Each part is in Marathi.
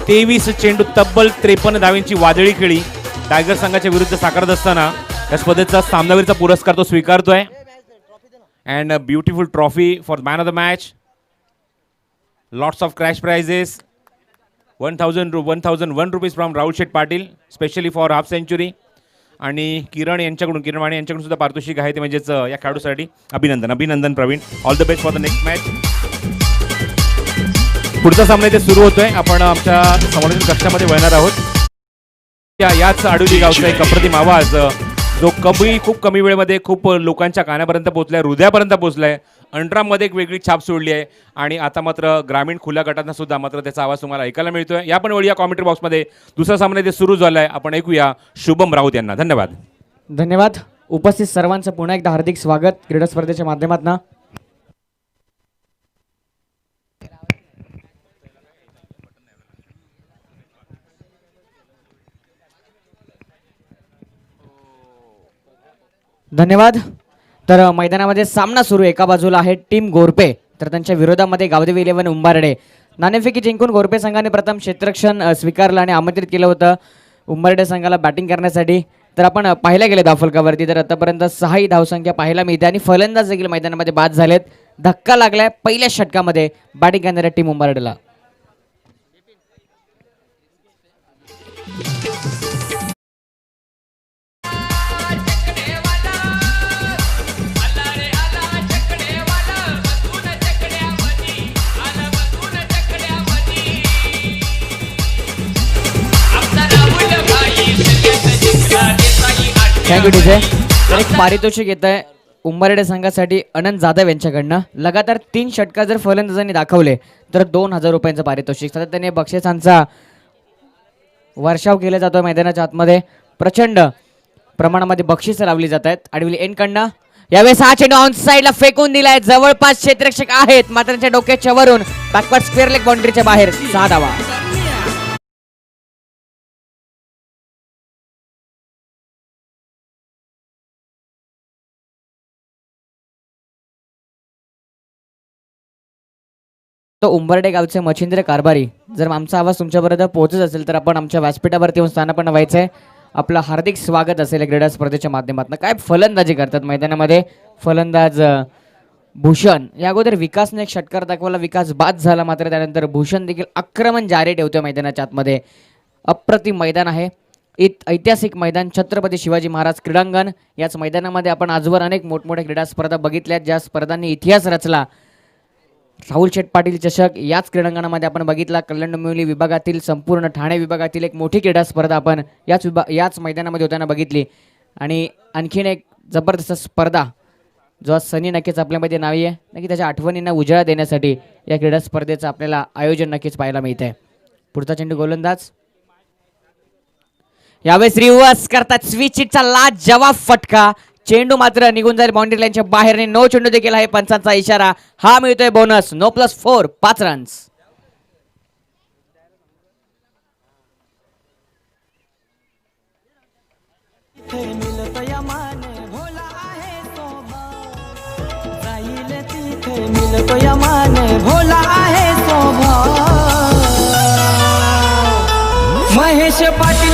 23 चेंडू तब्बल 53 धावांची वादळी खेळी टायगर संघाच्या विरुद्ध साकारत असताना या स्पर्धेचा सामनावीरचा पुरस्कार तो स्वीकारतोय. And a beautiful trophy for man of the match. Lots of cash prizes. 1001 rupees from Rahul Sheth Patil specially for half century. आणि किरण माने यांच्याकडून सुद्धा पारितोषिक आहे, ते म्हणजेच या खेळाडूसाठी अभिनंदन Praveen. All the best for the next match. पुढचा सामना इथे सुरू होतोय. आपण आमच्या समालोचन कक्षामध्ये वळणार आहोत. याच आडुली गावचा एक अप्रतिम आवाज जो खूप कमी वेळेमध्ये खूप लोकांच्या कानापर्यंत पोहोचलाय, हृदयापर्यंत पोहोचलाय. अंडरामध्ये एक वेगळी छाप सोडली आहे आणि आता मात्र ग्रामीण खुल्या गटांना सुद्धा मात्र त्याचा आवाज तुम्हाला ऐकायला मिळतोय. या पण वळूया कॉमेंट्री बॉक्समध्ये. दुसरा सामना इथे सुरू झालाय. आपण ऐकूया शुभम राऊत यांना. धन्यवाद. उपस्थित सर्वांचं पुन्हा एकदा हार्दिक स्वागत क्रीडा स्पर्धेच्या माध्यमातून. धन्यवाद. तर मैदानामध्ये सामना सुरू. एका बाजूला आहे टीम गोरपे, तर त्यांच्या विरोधामध्ये गावदेवी 11 उंबारडे. नाणेफेकी जिंकून गोरपे संघाने प्रथम क्षेत्ररक्षण स्वीकारलं आणि आमंत्रित केलं होतं उंबारडे संघाला बॅटिंग करण्यासाठी. तर आपण पाहायला गेले धावफलकावरती तर आतापर्यंत 6 धावसंख्या पाहायला मिळते आणि फलंदाज देखील मैदानामध्ये बाद झालेत. धक्का लागलाय पहिल्या षटकामध्ये बॅटिंग करणाऱ्या टीम उंबारडेला. Thank you DJ. तर एक पारितोषिक येत आहे उंबरडे संघासाठी अनंत जाधव यांच्याकडनं. लगातार 3 षटकार जर फलंदाजांनी दाखवले तर 2000 रुपयांचं पारितोषिक. सातत्याने बक्षिसांचा वर्षाव केला जातो मैदानाच्या आतमध्ये. प्रचंड प्रमाणामध्ये बक्षिसं लावली जात आहेत. आडविली एंडकडनं यावेळेस हा चेंडू ऑन साईडला फेकून दिलाय. जवळपास क्षेत्ररक्षक आहेत मात्र त्यांच्या डोक्याच्या वरून बॅकवर्ड स्क्वेअर लेग बाउंड्रीच्या बाहेर. 6 धावा. तो उंबरडे गावचे मच्छिंद्र कारभारी. जर आमचा आवाज तुमच्यापर्यंत पोहोचत असेल तर आपण आमच्या व्यासपीठावरती येऊन स्थानापन्न व्हायचं आहे. आपलं हार्दिक स्वागत असेल क्रीडा स्पर्धेच्या माध्यमातून. काय फलंदाजी करतात मैदानामध्ये फलंदाज भूषण. या अगोदर विकासने एक षटकार दाखवला, विकास बाद झाला मात्र त्यानंतर भूषण देखील आक्रमण जारी ठेवतोय मैदानाच्या आतमध्ये. अप्रतिम मैदान आहे. ऐतिहासिक मैदान छत्रपती शिवाजी महाराज क्रीडांगण. याच मैदानामध्ये आपण आजवर अनेक मोठमोठ्या क्रीडा स्पर्धा बघितल्यात ज्या स्पर्धांनी इतिहास रचला. राहुल शेठ पाटील चषक याच क्रीडांगणामध्ये आपण बघितला. कल्याण डोंबिवली विभागातील संपूर्ण ठाणे विभागातील एक मोठी क्रीडा स्पर्धा आपण याच मैदानामध्ये होताना बघितली. आणि आणखीन एक जबरदस्त स्पर्धा जो आज सनी नक्कीच आपल्यामध्ये नावी आहे नक्की त्याच्या आठवणींना उजाळा देण्यासाठी या क्रीडा स्पर्धेचं आपल्याला आयोजन नक्कीच पाहायला मिळतंय. पुढचा चेंडू गोलंदाज यावेळेस रिव्हर्स करतात. स्विचिटचा लाजवाब फटका. चेंडू मात्र निघून जाईल बाउंड्री लाईनच्या बाहेर. नो चेंडू देखील आहे पंचांचा इशारा. हा मिळतोय bonus. No +4 5 runs. Mahesh Patil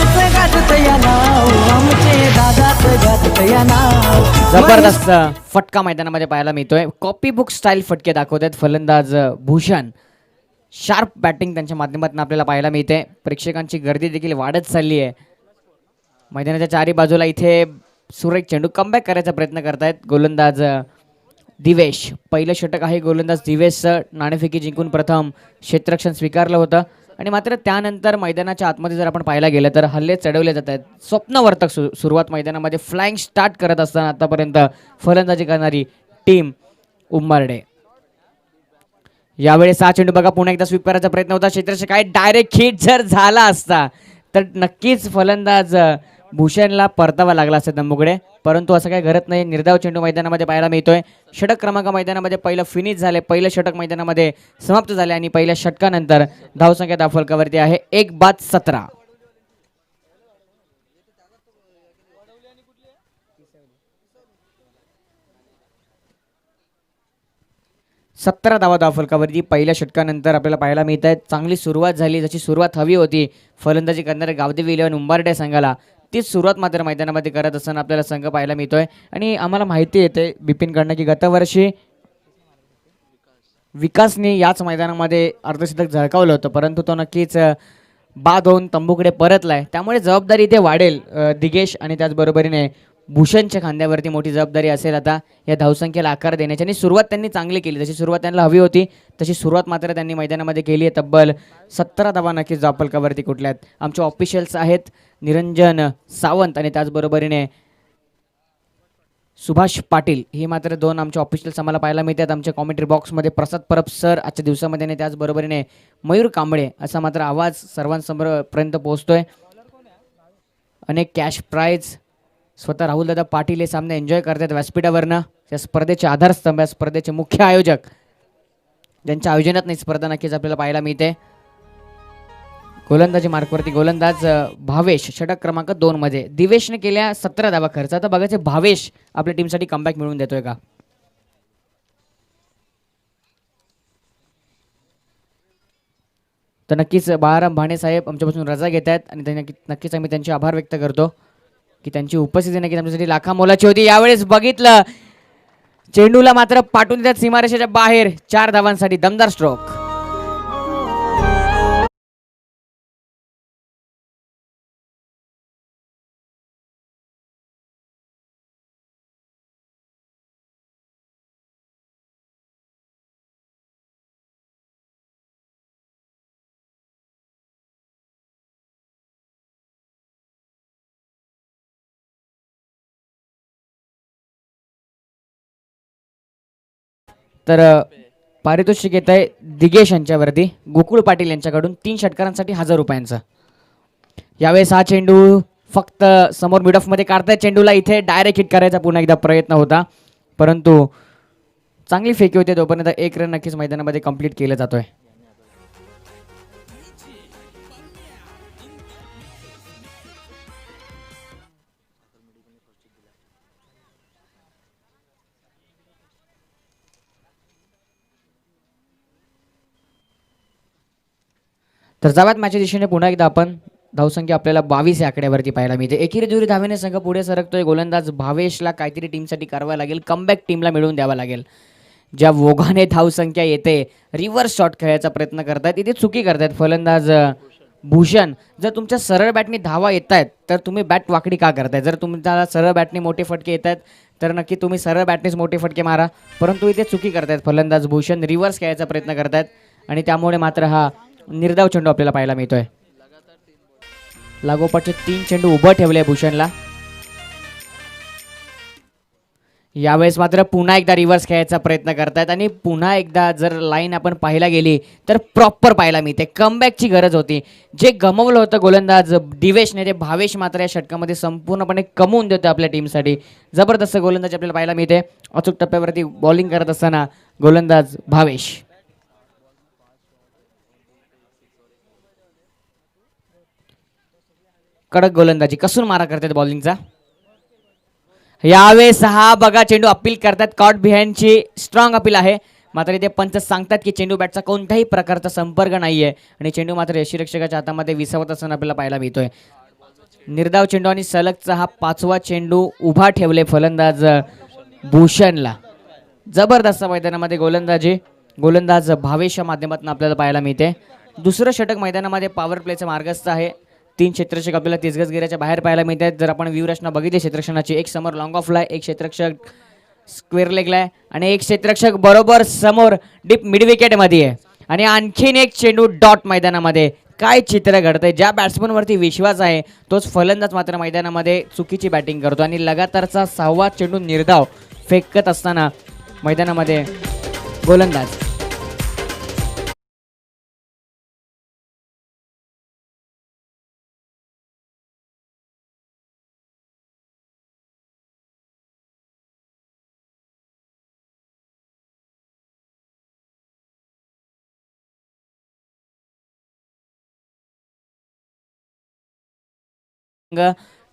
जबरदस्त फटका मैदानामध्ये पाहायला मिळतोय. कॉपी बुक स्टाईल फटके दाखवत आहेत फलंदाज भूषण. शार्प बॅटिंग त्यांच्या माध्यमातून आपल्याला पाहायला मिळते. प्रेक्षकांची गर्दी देखील वाढत चालली आहे मैदानाच्या चारी बाजूला. इथे सुरेख चेंडू कमबॅक करायचा प्रयत्न करतायत गोलंदाज दिवेश. पहिलं षटक आहे गोलंदाज दिवेशचं. नाणेफेकी जिंकून प्रथम क्षेत्ररक्षण स्वीकारलं होतं आणि मात्र त्यानंतर मैदानाच्या आतमध्ये जर आपण पाहायला गेलं तर हल्ले चढवले जात आहेत. स्वप्नवर्तक सुरुवात मैदानामध्ये फ्लाइंग स्टार्ट करत असताना आतापर्यंत फलंदाजी करणारी टीम उंबरडे. यावेळेस हा चेंडू बघा पुन्हा एकदा स्वीप करायचा प्रयत्न होता. क्षेत्ररक्षक काय डायरेक्ट हिट जर झाला असता तर नक्कीच फलंदाज भूषणला परतावा लागला असता दंबुकडे, परंतु असं काही घडत नाही. निर्धाव चेंडू मैदानामध्ये पाहायला मिळतोय. षटक क्रमांक मैदानामध्ये पहिलं फिनिश झाले. पहिलं षटक मैदानामध्ये समाप्त झाले आणि पहिल्या षटकानंतर धावसंख्या धावफलकावरती आहे 1 बाद 17. 17 धावा फलकावरती पहिल्या षटकानंतर आपल्याला पाहायला मिळत आहेत. चांगली सुरुवात झाली, जशी सुरुवात हवी होती फलंदाजी करणाऱ्या गावदेवी इलेव्हन उंबरठे संघाला, तीच सुरुवात मात्र मैदानामध्ये करत असताना आपल्याला संघ पाहायला मिळतोय. आणि आम्हाला माहिती येते बिपिनकडनं की गतवर्षी विकासने याच मैदानामध्ये अर्धशतक झळकावलं होतं, परंतु तो नक्कीच बाद होऊन तंबूकडे परतलाय. त्यामुळे जबाबदारी इथे वाढेल दिगेश आणि त्याचबरोबरीने भूषणच्या खांद्यावरती मोठी जबाबदारी असेल आता या धावसंख्येला आकार देण्याची. आणि सुरुवात त्यांनी चांगली केली, जशी सुरुवात त्यांना हवी होती तशी सुरुवात मात्र त्यांनी मैदानामध्ये केली आहे. तब्बल 17 धावा नक्कीच धावफलकावरती कुठल्या आहेत. आमचे ऑफिशियल्स आहेत निरंजन सावंत आणि त्याचबरोबरीने सुभाष पाटील, ही मात्र दोन आमचे ऑफिशियल्स आम्हाला पाहायला मिळतात. आमच्या कॉमेंट्री बॉक्समध्ये प्रसाद परब सर आजच्या दिवसामध्ये आणि त्याचबरोबरीने मयूर कांबळे असा मात्र आवाज सर्वांसमोरपर्यंत पोहोचतोय. अनेक कॅश प्राईज स्वतः राहुलदादा पाटील हे सामने एन्जॉय करतात व्यासपीठावरनं. या स्पर्धेचे आधारस्तंभ, या स्पर्धेचे मुख्य आयोजक, ज्यांच्या आयोजनात नाही स्पर्धा नक्कीच आपल्याला पाहायला मिळते. गोलंदाजी मार्कवरती गोलंदाज भावेश षटक क्रमांक 2 मध्ये. दिवेशने केल्या 17 धावा खर्च. आता बघायचे भावेश आपल्या टीमसाठी कमबॅक मिळवून देतोय का. तर नक्कीच बाळाराम भाणे साहेब आमच्यापासून रजा घेत आहेत आणि नक्कीच आम्ही त्यांचे आभार व्यक्त करतो की त्यांची उपस्थिती नक्कीच आमच्यासाठी लाखा मोलाची होती. यावेळेस बघितलं चेंडूला मात्र पाठवून देतात सीमारेषेच्या बाहेर 4 धावांसाठी दमदार स्ट्रोक. तर पारितोषिक येत आहे दिगेश यांच्यावरती गोकुळ पाटील यांच्याकडून 3 षटकारांसाठी 1000 रुपयांचं. यावेळेस हा चेंडू फक्त समोर मिड ऑफमध्ये काढताय. चेंडूला इथे डायरेक्ट हिट करायचा पुन्हा एकदा प्रयत्न होता, परंतु चांगली फेकी होते. तोपर्यंत 1 रन नक्कीच मैदानामध्ये कंप्लीट केला जातोय. तर जाव्यात मॅचच्या दिशेने पुन्हा एकदा आपण धावसंख्या आपल्याला 22 या आकड्यावरती पाहायला मिळते. एकेरी दुरी धावेने संघ पुढे सरकतोय. गोलंदाज भावेशला काहीतरी टीमसाठी करावं लागेल, कमबॅक टीमला मिळवून द्यावा लागेल. ज्या वोगाने धावसंख्या येते, रिव्हर्स शॉट खेळायचा प्रयत्न करतायत, इथे चुकी करतायत फलंदाज भूषण. जर तुमच्या सरळ बॅटने धावा येत आहेत तर तुम्ही बॅट वाकडी का करताय. जर तुमच्या सरळ बॅटने मोठे फटके येत आहेत तर नक्की तुम्ही सरळ बॅटनेच मोठे फटके मारा, परंतु इथे चुकी करतायत फलंदाज भूषण. रिव्हर्स खेळायचा प्रयत्न करतायत आणि त्यामुळे मात्र हा निर्धाव चेंडू आपल्याला पाहायला मिळतोय. लागोपाठचे 3 चेंडू उभं ठेवले भूषणला. यावेळेस मात्र पुन्हा एकदा रिव्हर्स खेळायचा प्रयत्न करतायत आणि पुन्हा एकदा जर लाईन आपण पाहायला गेली तर प्रॉपर पाहायला मिळते. कमबॅकची गरज होती. जे गमवलं होतं गोलंदाज दिवेशने ते भावेश मात्र या षटकामध्ये संपूर्णपणे कमवून देतो आपल्या टीमसाठी. जबरदस्त गोलंदाज आपल्याला पाहायला मिळते. अचूक टप्प्यावरती बॉलिंग करत असताना गोलंदाज भावेश. कडक गोलंदाजी, कसून मारा करतात बॉलिंगचा. यावेळेस हा बघा चेंडू अपील करतात. कॉट बिहाइंडची स्ट्रॉंग अपील आहे, मात्र इथे पंच सांगतात की चेंडू बॅटचा कोणत्याही प्रकारचा संपर्क नाहीये आणि चेंडू मात्र यष्टीरक्षकाच्या हातामध्ये विसावत असताना आपल्याला पाहायला मिळतोय. निर्धाव चेंडू आणि सलगचा हा 5वा चेंडू उभा ठेवले फलंदाज भूषणला. जबरदस्त मैदानामध्ये गोलंदाज भावेशच्या माध्यमातून आपल्याला पाहायला मिळते. दुसरं षटक मैदानामध्ये पॉवर प्लेचा मार्गस्थ आहे. 3 क्षेत्ररक्षक आपल्याला 30 गज घेऱ्याच्या बाहेर पाहायला मिळतात. जर आपण व्यूरचना बघितली क्षेत्ररक्षणाची, एक समोर लॉंग ऑफला, एक क्षेत्ररक्षक स्क्वेअर लेगला आहे आणि एक क्षेत्ररक्षक बरोबर समोर डीप मिड विकेटमध्ये आहे आणि आणखीन एक चेंडू डॉट मैदानामध्ये. काय चित्र घडतंय. ज्या बॅट्समनवरती विश्वास आहे तोच फलंदाज मात्र मैदानामध्ये चुकीची बॅटिंग करतो आणि लगातारचा 6वा चेंडू निर्धाव फेकत असताना मैदानामध्ये गोलंदाज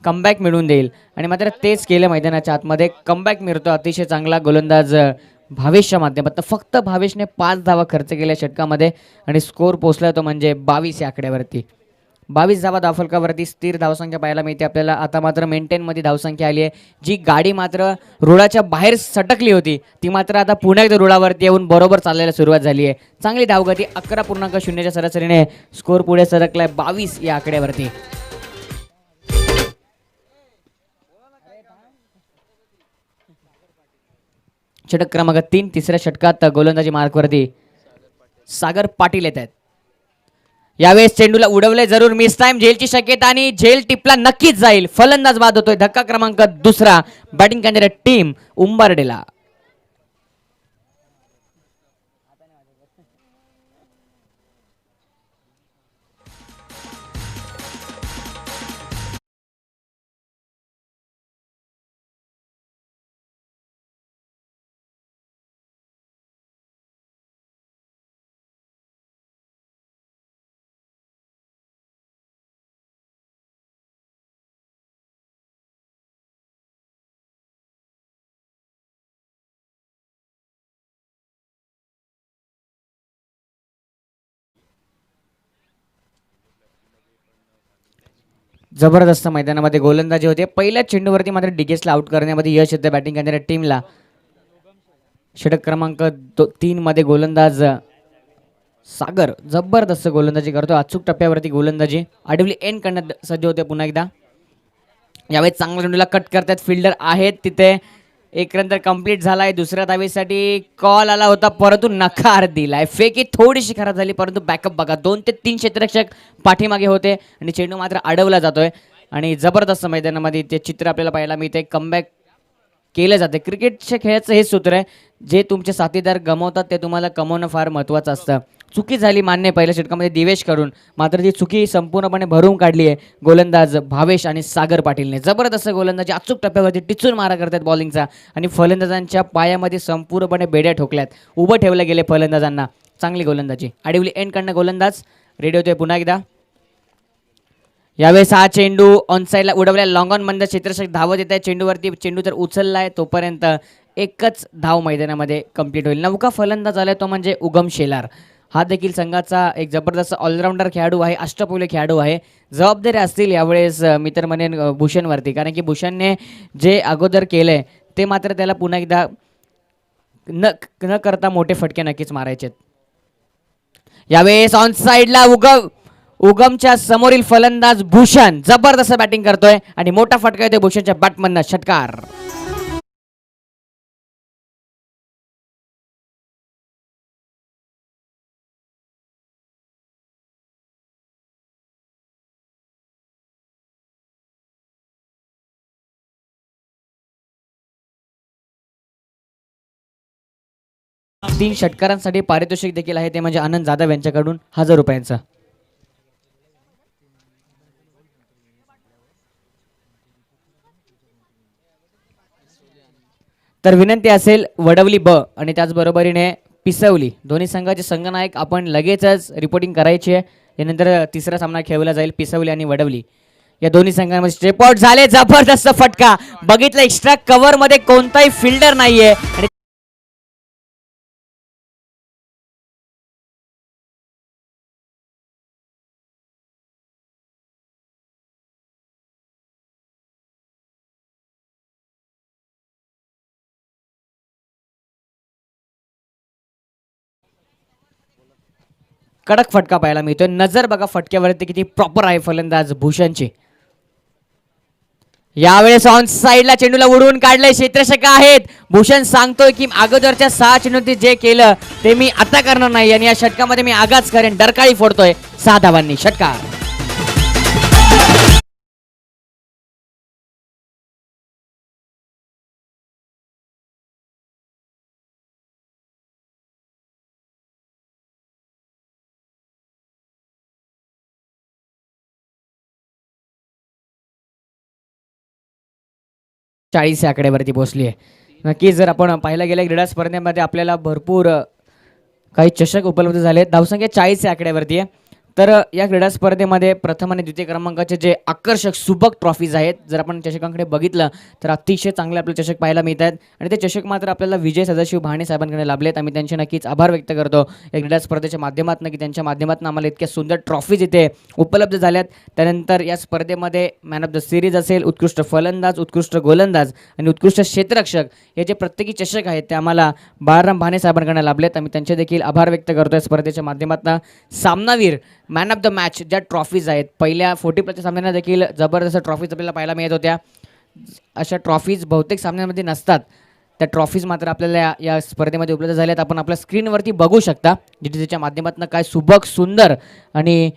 कमबॅक मिळवून देईल आणि मात्र तेच केलं. मैदानाच्या आतमध्ये कमबॅक मिळतो अतिशय चांगला. गोलंदाज भावेशच्या माध्यमातून फक्त भावेशने 5 धावा खर्च केल्या षटकामध्ये आणि स्कोर पोहोचला तो म्हणजे 22 या आकड्यावरती. 22 धावा धावफलकावरती स्थिर धावसंख्या पाहायला मिळते आपल्याला. आता मात्र मेंटेनमध्ये धावसंख्या आली आहे. जी गाडी मात्र रुळाच्या बाहेर सटकली होती ती मात्र आता पुन्हा एकदा रुळावरती येऊन बरोबर चालल्याला सुरुवात झाली आहे. चांगली धावगती 11.0च्या सरासरीने स्कोर पुढे सरकलाय 22 या आकड्यावरती. षटक क्रमांक 3 तिसऱ्या षटकात गोलंदाजी मार्कवरती सागर पाटील येत आहेत. यावेळेस चेंडूला उडवले जरूर मिस टाइम झेलची शक्यता आणि झेल टिपला नक्कीच जाईल. फलंदाज बाद होतोय. धक्का क्रमांक 2 बॅटिंग करणाऱ्या टीम उंबरडेला. जबरदस्त मैदानामध्ये गोलंदाजी होते. पहिल्या चेंडूवरती मात्र डिगेसला आउट करण्यामध्ये यश येतं बॅटिंग करणाऱ्या टीमला. षटक क्रमांक 3 मध्ये गोलंदाज सागर जबरदस्त गोलंदाजी करतो. अचूक टप्प्यावरती गोलंदाजी. आडवली एन करण्यात सज्ज होते पुन्हा एकदा. यावेळेस चांगल्या चेंडूला कट करतात. फिल्डर आहेत तिथे. एक रन तर कंप्लीट झालाय. दुसऱ्या धावेसाठी कॉल आला होता परंतु नकार दिलाय. फेकी थोडीशी खराब झाली परंतु बॅकअप बघा 2 ते 3 क्षेत्ररक्षक पाठीमागे होते आणि चेंडू मात्र अडवला जातोय आणि जबरदस्त मैदानामध्ये ते चित्र आपल्याला पाहायला मिळते. कमबॅक केलं जाते. क्रिकेटच्या खेळाचं हे सूत्र आहे, जे तुमचे साथीदार गमावतात ते तुम्हाला कमवणं फार महत्त्वाचं असतं. चुकी झाली मान्य पहिल्या षटकामध्ये दिवेश करून, मात्र ती चुकी संपूर्णपणे भरून काढली आहे गोलंदाज भावेश आणि सागर पाटीलने. जबरदस्त गोलंदाजी अचूक टप्प्यावरती टिचून मारा करतात बॉलिंगचा आणि फलंदाजांच्या पायामध्ये संपूर्णपणे बेड्या ठोकल्यात. उभं ठेवलं गेले फलंदाजांना. चांगली गोलंदाजी. आडिवली एंड कडनं गोलंदाज रेडी होतोय पुन्हा एकदा. यावेळेस हा चेंडू ऑन साईडला उडवल्या. लॉंग ऑन बंद क्षेत्ररक्षक धावत येत आहे चेंडूवरती. चेंडू जर उचललाय तोपर्यंत एकच धाव मैदानामध्ये कंप्लीट होईल. नवका फलंदाज आलाय तो म्हणजे उगम शेलार. हा देखील संघाचा एक जबरदस्त ऑलराऊंडर खेळाडू आहे. अष्टपैलू खेळाडू आहे. जबाबदारी असतील यावेळेस मी तर म्हणेन भूषणवरती, कारण की भूषणने जे अगोदर केलंय ते मात्र त्याला पुन्हा एकदा न करता मोठे फटके नक्कीच मारायचे. यावेळेस ऑन साईडला उगमच्या समोरील फलंदाज भूषण जबरदस्त बॅटिंग करतोय आणि मोठा फटका येतोय भूषणच्या बॅटमधनं. षटकार. तीन षटकारांसाठी पारितोषिक देखील आहे, ते म्हणजे आनंद जाधव यांच्याकडून 1000 रुपयांचं. तर विनंती असेल वडवली ब आणि त्याचबरोबरीने पिसवली दोन्ही संघाचे संघनायक आपण लगेचच रिपोर्टिंग करायची आहे. यानंतर तिसरा सामना खेळवला जाईल. पिसवली आणि वडवली या दोन्ही संघांमध्ये स्टेप आउट झाले. जबरदस्त फटका बघितलं. एक्स्ट्रा कव्हर मध्ये कोणताही फिल्डर नाहीये आणि कडक फटका पाहायला मिळतोय. नजर बघा फटक्यावरती किती प्रॉपर आहे फलंदाज भूषणची. यावेळेस ऑन साईडला चेंडूला उडवून काढलंय. क्षेत्ररक्षक आहेत. भूषण सांगतोय की अगोदरच्या 6 चेंडूंनी जे केलं ते मी आता करणार नाही आणि या षटकामध्ये मी आगाच करेन. डरकाळी फोडतोय 6 धावांनी. षटकार. चाळीस या आकड्यावरती पोहोचली आहे. नक्कीच जर आपण पाहायला गेल्या क्रीडा स्पर्धेमध्ये आपल्याला भरपूर काही चषक उपलब्ध झाले. धावसंख्या 40 या आकड्यावरती आहे. तर या क्रीडा स्पर्धेमध्ये प्रथम आणि द्वितीय क्रमांकाचे जे आकर्षक सुबक ट्रॉफीज आहेत, जर आपण चषकांकडे बघितलं तर अतिशय चांगले आपले चषक पाहायला मिळत आहेत आणि ते चषक मात्र आपल्याला विजय सदाशिव भाणे साहेबांकडे लाभलेत. आम्ही त्यांचे नक्कीच आभार व्यक्त करतो या क्रीडा स्पर्धेच्या माध्यमातून, की त्यांच्या माध्यमातून आम्हाला इतक्या सुंदर ट्रॉफीज इथे उपलब्ध झाल्यात. त्यानंतर या स्पर्धेमध्ये मॅन ऑफ द सिरीज असेल, उत्कृष्ट फलंदाज, उत्कृष्ट गोलंदाज आणि उत्कृष्ट क्षेत्ररक्षक हे जे प्रत्येकी चषक आहेत ते आम्हाला बाळाराम भाणे साहेबांकडे लाभलेत. आम्ही त्यांचे देखील आभार व्यक्त करतो या स्पर्धेच्या माध्यमातून. सामनावीर, मॅन ऑफ द मॅच ज्या ट्रॉफीज आहेत, पहिल्या 40+ सामन्यांना देखील जबरदस्त ट्रॉफीज आपल्याला पाहायला मिळत होत्या. अशा ट्रॉफीज बहुतेक सामन्यांमध्ये नसतात, त्या ट्रॉफीज मात्र आपल्याला या स्पर्धेमध्ये उपलब्ध झाल्यात. आपण आपल्या स्क्रीनवरती बघू शकता GTCच्या माध्यमातून काय सुबक, सुंदर आणि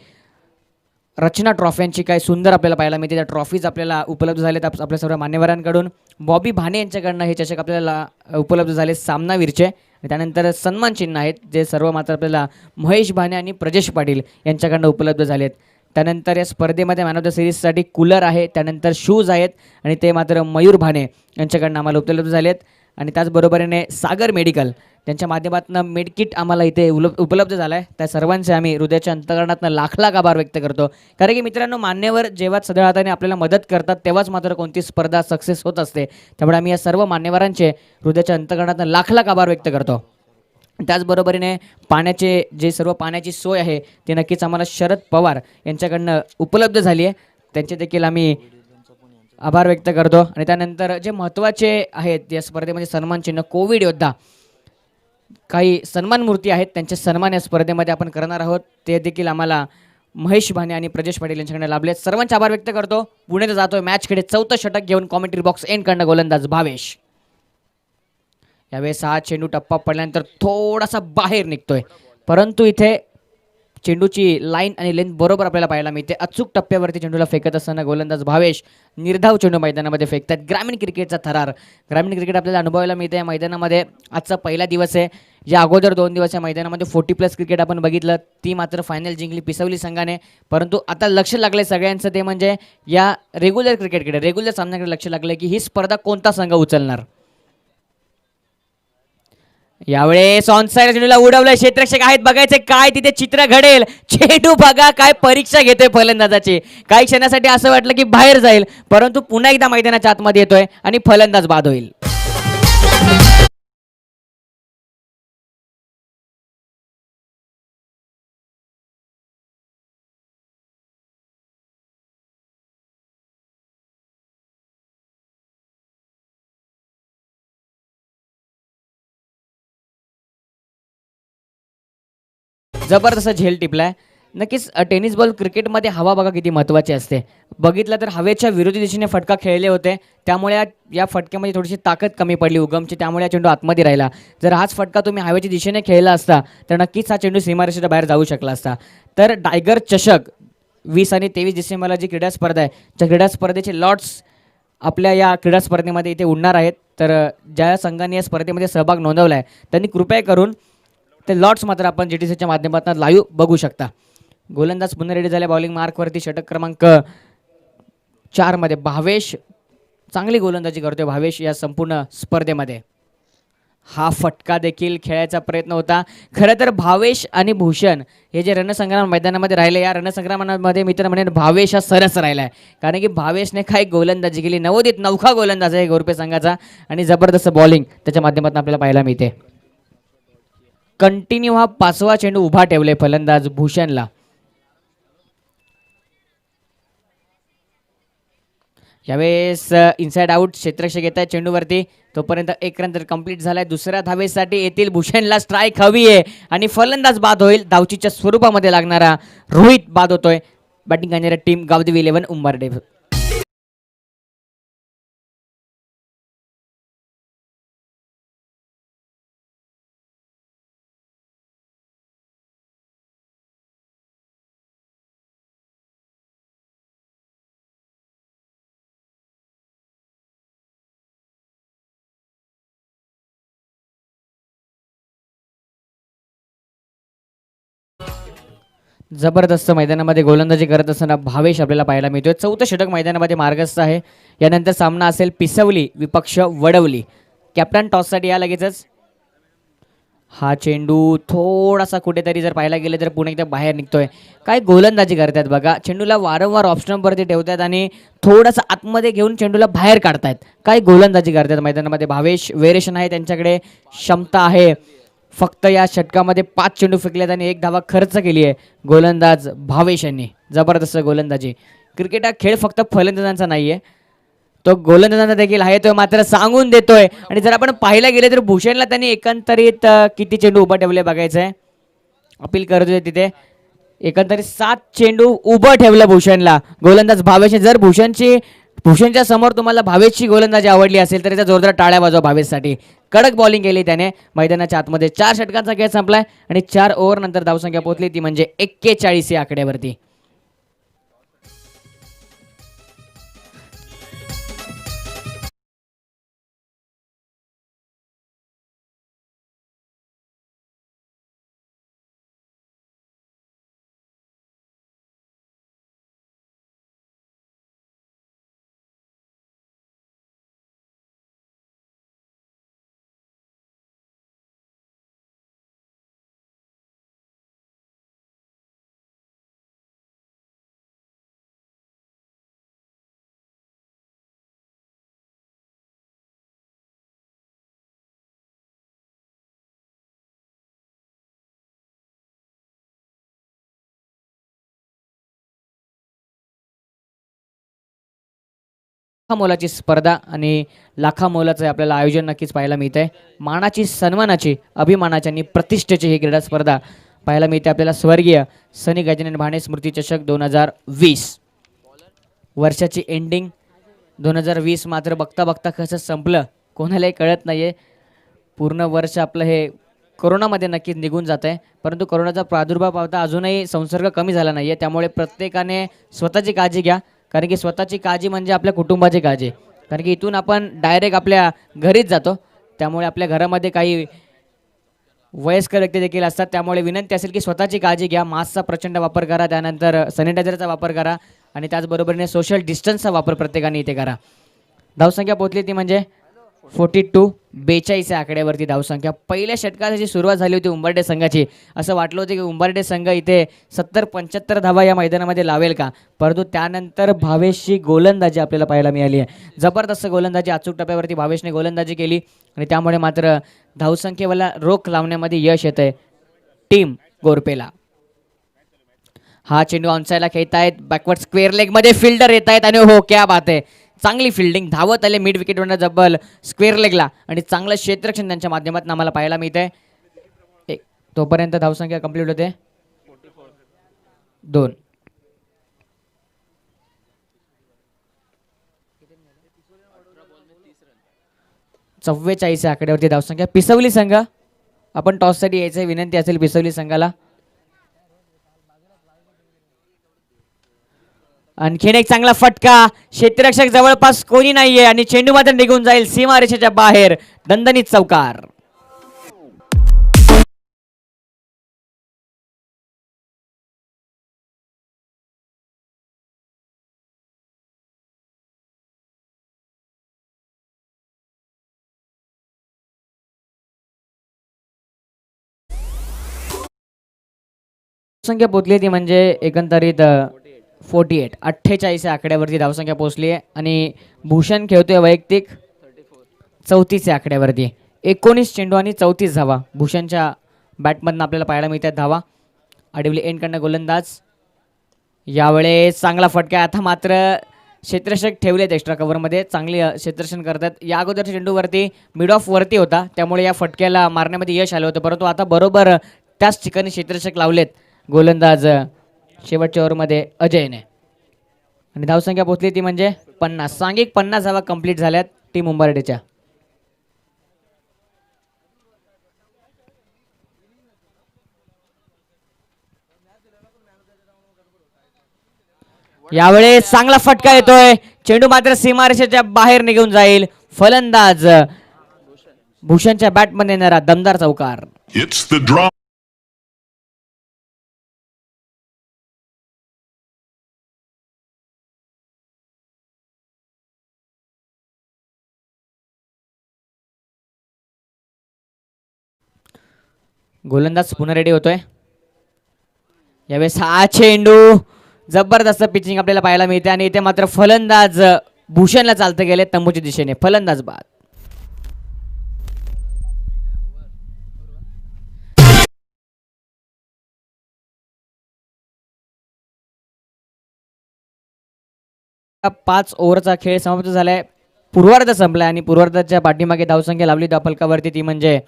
रचना ट्रॉफ्यांची काय सुंदर आपल्याला पाहायला मिळते. त्या ट्रॉफीज आपल्याला उपलब्ध झालेत आपल्या सर्व मान्यवरांकडून. बॉबी भाणे यांच्याकडनं हे चषक आपल्याला उपलब्ध झाले सामनावीरचे. त्यानंतर सन्मान चिन्ह आहेत जे सर्व मात्र आपल्याला महेश भाणे आणि प्रजेश पाटील यांच्याकडनं उपलब्ध झालेत. त्यानंतर या स्पर्धेमध्ये मॅन ऑफ द सिरीजसाठी कूलर आहे, त्यानंतर शूज आहेत आणि ते मात्र मयूर भाणे यांच्याकडनं आम्हाला उपलब्ध झालेत. आणि त्याचबरोबरीने सागर मेडिकल त्यांच्या माध्यमातून मेडकिट आम्हाला इथे उपलब्ध झाला आहे. त्या सर्वांचे आम्ही हृदयाच्या अंतकरणातून लाख लाख आभार व्यक्त करतो. कारण की मित्रांनो, मान्यवर जेव्हा सदळ हाताने आपल्याला मदत करतात तेव्हाच मात्र कोणती स्पर्धा सक्सेस होत असते. त्यामुळे आम्ही या सर्व मान्यवरांचे हृदयाच्या अंतकरणातून लाख लाख आभार व्यक्त करतो. त्याचबरोबरीने पाण्याचे जे सर्व पाण्याची सोय आहे ती नक्कीच आम्हाला शरद पवार यांच्याकडनं उपलब्ध झाली आहे. त्यांचे देखील आम्ही आभार व्यक्त करतो. आणि त्यानंतर जे महत्त्वाचे आहेत या स्पर्धेमध्ये सन्मान चिन्ह, कोविड योद्धा काही सन्मान मूर्ती आहेत, त्यांचे सन्मान या स्पर्धेमध्ये आपण करणार आहोत. ते देखील आम्हाला महेश भाणे आणि प्रजेश पाटील यांच्याकडे लाभले. सर्वांचे आभार व्यक्त करतो. पुढे जातोय मॅचकडे. 4थं षटक घेऊन कॉमेंट्री बॉक्स एंडकडनं गोलंदाज भावेश. यावेळेस हा चेंडू टप्पा पडल्यानंतर थोडासा बाहेर निघतोय, परंतु इथे चेंडूची लाईन आणि लेंथ बरोबर आपल्याला पाहायला मिळते. अचूक टप्प्यावरती चेंडूला फेकत असताना गोलंदाज भावेश निर्धाव चेंडू मैदानामध्ये फेकतात. ग्रामीण क्रिकेटचा थरार, ग्रामीण क्रिकेट आपल्याला अनुभवायला मिळते या मैदानामध्ये. आजचा पहिला दिवस आहे. या अगोदर 2 दिवस या मैदानामध्ये 40+ क्रिकेट आपण बघितलं, ती मात्र फायनल जिंकली पिसवली संघाने. परंतु आता लक्ष लागले सगळ्यांचं ते म्हणजे या रेग्युलर क्रिकेटकडे, रेग्युलर सामन्याकडे लक्ष लागले की ही स्पर्धा कोणता संघ उचलणार. यावेळेस ऑनसाइड चेंडूला उडवलं, क्षेत्ररक्षक आहेत, बघायचे काय तिथे चित्र घडेल. चेंडू बघा काय परीक्षा घेतोय फलंदाजाची. काही क्षणासाठी असं वाटलं की बाहेर जाईल, परंतु पुन्हा एकदा मैदानाच्या आतमध्ये येतोय आणि फलंदाज बाद होईल. जबरदस्त झेल टिपलाय. नक्कीच टेनिस बॉल क्रिकेटमध्ये हवा बघा किती महत्त्वाची असते. बघितलं तर हवेच्या विरोधी दिशेने फटका खेळले होते, त्यामुळे या फटक्यामध्ये थोडीशी ताकद कमी पडली उगमची, त्यामुळे हा चेंडू आतमध्ये राहिला. जर हाच फटका तुम्ही हवेच्या दिशेने खेळला असता तर नक्कीच हा चेंडू सीमारेषेच्या बाहेर जाऊ शकला असता. तर टायगर चषक 20 आणि 23 डिसेंबरला जी क्रीडा स्पर्धा आहे, त्या क्रीडा स्पर्धेचे लॉट्स आपल्या या क्रीडा स्पर्धेमध्ये इथे उडणार आहेत. तर ज्या संघाने या स्पर्धेमध्ये सहभाग नोंदवला आहे त्यांनी कृपया करून ते लॉट्स मात्र आपण GTCच्या माध्यमातून लाईव्ह बघू शकता. गोलंदाज पुन्हा रेडी झाल्या बॉलिंग मार्कवरती. षटक क्रमांक 4 मध्ये भावेश चांगली गोलंदाजी करतोय. भावेश या संपूर्ण स्पर्धेमध्ये हा फटका देखील खेळायचा प्रयत्न होता. खरं तर भावेश आणि भूषण हे जे रणसंग्राम मैदानामध्ये राहिले, या रणसंग्रामामध्ये मित्र म्हणेन भावेश हा सरस राहिला आहे. कारण की भावेशने काय गोलंदाजी केली. नवोदित नौखा गोलंदाज आहे गोरपे संघाचा आणि जबरदस्त बॉलिंग त्याच्या माध्यमातून आपल्याला पाहायला मिळते. कंटिन्यू हा 5वा चेंडू उभा ठेवले फलंदाज भूषणला. यावेळेस इनसाइड आउट क्षेत्ररक्षक येत आहे चेंडूवरती. तोपर्यंत एक रन तर कंप्लीट झालाय. दुसऱ्या धावेसाठी येथील भूषणला स्ट्राईक हवी आहे आणि फलंदाज बाद होईल. धावचीच्या स्वरूपामध्ये लागणारा रोहित बाद होतोय. बॅटिंग करणाऱ्या टीम गावदेवी 11 उंबरडे. जबरदस्त मैदानामध्ये गोलंदाजी करत असताना भावेश आपल्याला पाहायला मिळतोय. 4थं षटक मैदानामध्ये मार्गस्थ आहे. यानंतर सामना असेल पिसवली विपक्ष वडवली. कॅप्टन टॉससाठी या लगेचच. हा चेंडू थोडासा कुठेतरी जर पाहायला गेलं तर पुन्हा एकदा बाहेर निघतोय. काय गोलंदाजी करतात बघा, चेंडूला वारंवार ऑप्शनवरती ठेवतात आणि थोडंसं आतमध्ये घेऊन चेंडूला बाहेर काढतायत. काय गोलंदाजी करतात मैदानामध्ये. भावेश वेरिएशन आहे त्यांच्याकडे, क्षमता आहे. फक्त या षटकामध्ये 5 चेंडू फेकलेत आणि 1 धावा खर्च केली आहे गोलंदाज भावेश यांनी. जबरदस्त गोलंदाजी. क्रिकेट हा खेळ फक्त फलंदाजांचा नाही आहे, तो गोलंदाजांना देखील आहे, तो मात्र सांगून देतोय. आणि जर आपण पाहायला गेले तर भूषणला त्यांनी एकंदरीत किती चेंडू उभा ठेवले बघायचं आहे. अपील करतोय तिथे एकंदरीत 7 चेंडू उभं ठेवलं भूषणला गोलंदाज भावेश. जर भूषणच्या समोर तुम्हाला भावेशची गोलंदाजी आवडली असेल तर त्याचा जोरदार टाळ्या वाजवा भावेशसाठी. कडक बॉलिंग केली त्याने मैदानाच्या आतमध्ये. 4 षटकांचा खेळ संपलाय आणि 4 ओव्हर नंतर धावसंख्या पोहोचली ती म्हणजे 41 या आकड्यावरती. मोलाची स्पर्धा आणि लाखा मोलाचं आपल्याला आयोजन नक्कीच पाहायला मिळतंय. मानाची, सन्मानाची, अभिमानाची आणि प्रतिष्ठेची ही क्रीडा स्पर्धा पाहायला मिळते आपल्याला. स्वर्गीय सनी गजानन भाणे स्मृती चषक 2020 वर्षाची एंडिंग 2020 मात्र बघता बघता कसं संपलं कोणालाही कळत नाहीये. पूर्ण वर्ष आपलं हे कोरोनामध्ये नक्कीच निघून जात आहे, परंतु कोरोनाचा प्रादुर्भाव पाहता अजूनही संसर्ग कमी झाला नाही आहे. त्यामुळे प्रत्येकाने स्वतःची काळजी घ्या, कारण की स्वतःची काळजी म्हणजे आपल्या कुटुंबाची काळजी. कारण की इथून आपण डायरेक्ट आपल्या घरीच जातो, त्यामुळे आपल्या घरामध्ये काही वयस्कर व्यक्ती देखील असतात. त्यामुळे विनंती असेल की स्वतःची काळजी घ्या, मास्कचा प्रचंड वापर करा, त्यानंतर सॅनिटायझरचा वापर करा आणि त्याचबरोबरीने सोशल डिस्टन्सचा वापर प्रत्येकाने इथे करा. धावसंख्या पोहोचली ती म्हणजे 42 या आकड्यावरती धावसंख्या. पहिल्या षटकात जी सुरुवात झाली होती उंबरडे संघाची, असं वाटलं होतं की उंबरडे संघ इथे 70-75 धावा या मैदानामध्ये लावेल का, परंतु त्यानंतर भावेशची गोलंदाजी आपल्याला पाहायला मिळाली आहे. जबरदस्त गोलंदाजी, अचूक टप्प्यावरती भावेशने गोलंदाजी केली आणि त्यामुळे मात्र धावसंख्येला रोख लावण्यामध्ये यश येत आहे टीम गोरपेला. हा चेंडू ऑनसाईडला खेळतायत, बॅकवर्ड स्क्वेअर लेगमध्ये फिल्डर येत आहेत आणि हो क्या बात आहे, चांगली फिल्डिंग. धावत आले मिड विकेटवरनं जब्बल स्क्वेअर लेगला आणि चांगलं क्षेत्ररक्षण त्यांच्या माध्यमातून आम्हाला पाहायला मिळतंय. तोपर्यंत धावसंख्या कंप्लीट होते 2. चव्वेचाळीस आकड्यावरती धावसंख्या. पिसवली संघ, आपण टॉससाठी यायचं विनंती असेल पिसवली संघाला. आणखीन एक चांगला फटका, क्षेत्ररक्षक जवळपास कोणी नाहीये आणि चेंडू मात्र निघून जाईल सीमारेषेच्या बाहेर. दणदणीत चौकार. संख्या पोचली ती म्हणजे एकंदरीत 48 या आकड्यावरती धावसंख्या पोहोचली आहे आणि भूषण खेळतोय वैयक्तिक 34 या आकड्यावरती. 19 चेंडू आणि 34 धावा भूषणच्या बॅटमधून आपल्याला पाहायला मिळतात धावा. आडिवली एंडकडनं गोलंदाज, यावेळेस चांगला फटका. आता मात्र क्षेत्ररक्षक ठेवलेत एक्स्ट्रा कव्हरमध्ये, चांगली क्षेत्ररक्षण करतात. या अगोदरच्या चेंडूवरती मिड ऑफ वरती होता, त्यामुळे या फटक्याला मारण्यामध्ये यश आलं होतं, परंतु आता बरोबर त्याच ठिकाणी क्षेत्ररक्षक लावलेत गोलंदाज शेवटच्या ओव्हरमध्ये अजयने आणि धावसंख्या पोहोचली ती म्हणजे 50. सांघिक 50 धावा कंप्लीट झाल्यात टीम उंबरडेच्या. यावेळेस चांगला फटका येतोय, चेंडू मात्र सीमारेषेच्या बाहेर निघून जाईल. फलंदाज भूषणच्या बॅटमध्ये येणारा दमदार चौकार. It's the draw. गोलंदाज पुन्हा रेडी होतोय. यावेळेस हा चेंडू जबरदस्त पिचिंग आपल्याला पाहायला मिळते आणि इथे मात्र फलंदाज भूषणला चालते गेले तंबूच्या दिशेने. फलंदाज बाद. पाच ओव्हरचा खेळ समाप्त झालाय. पूर्वार्ध संपलाय आणि पूर्वार्धाच्या पाठीमागे धावसंख्या लावली फलकावरती ती म्हणजे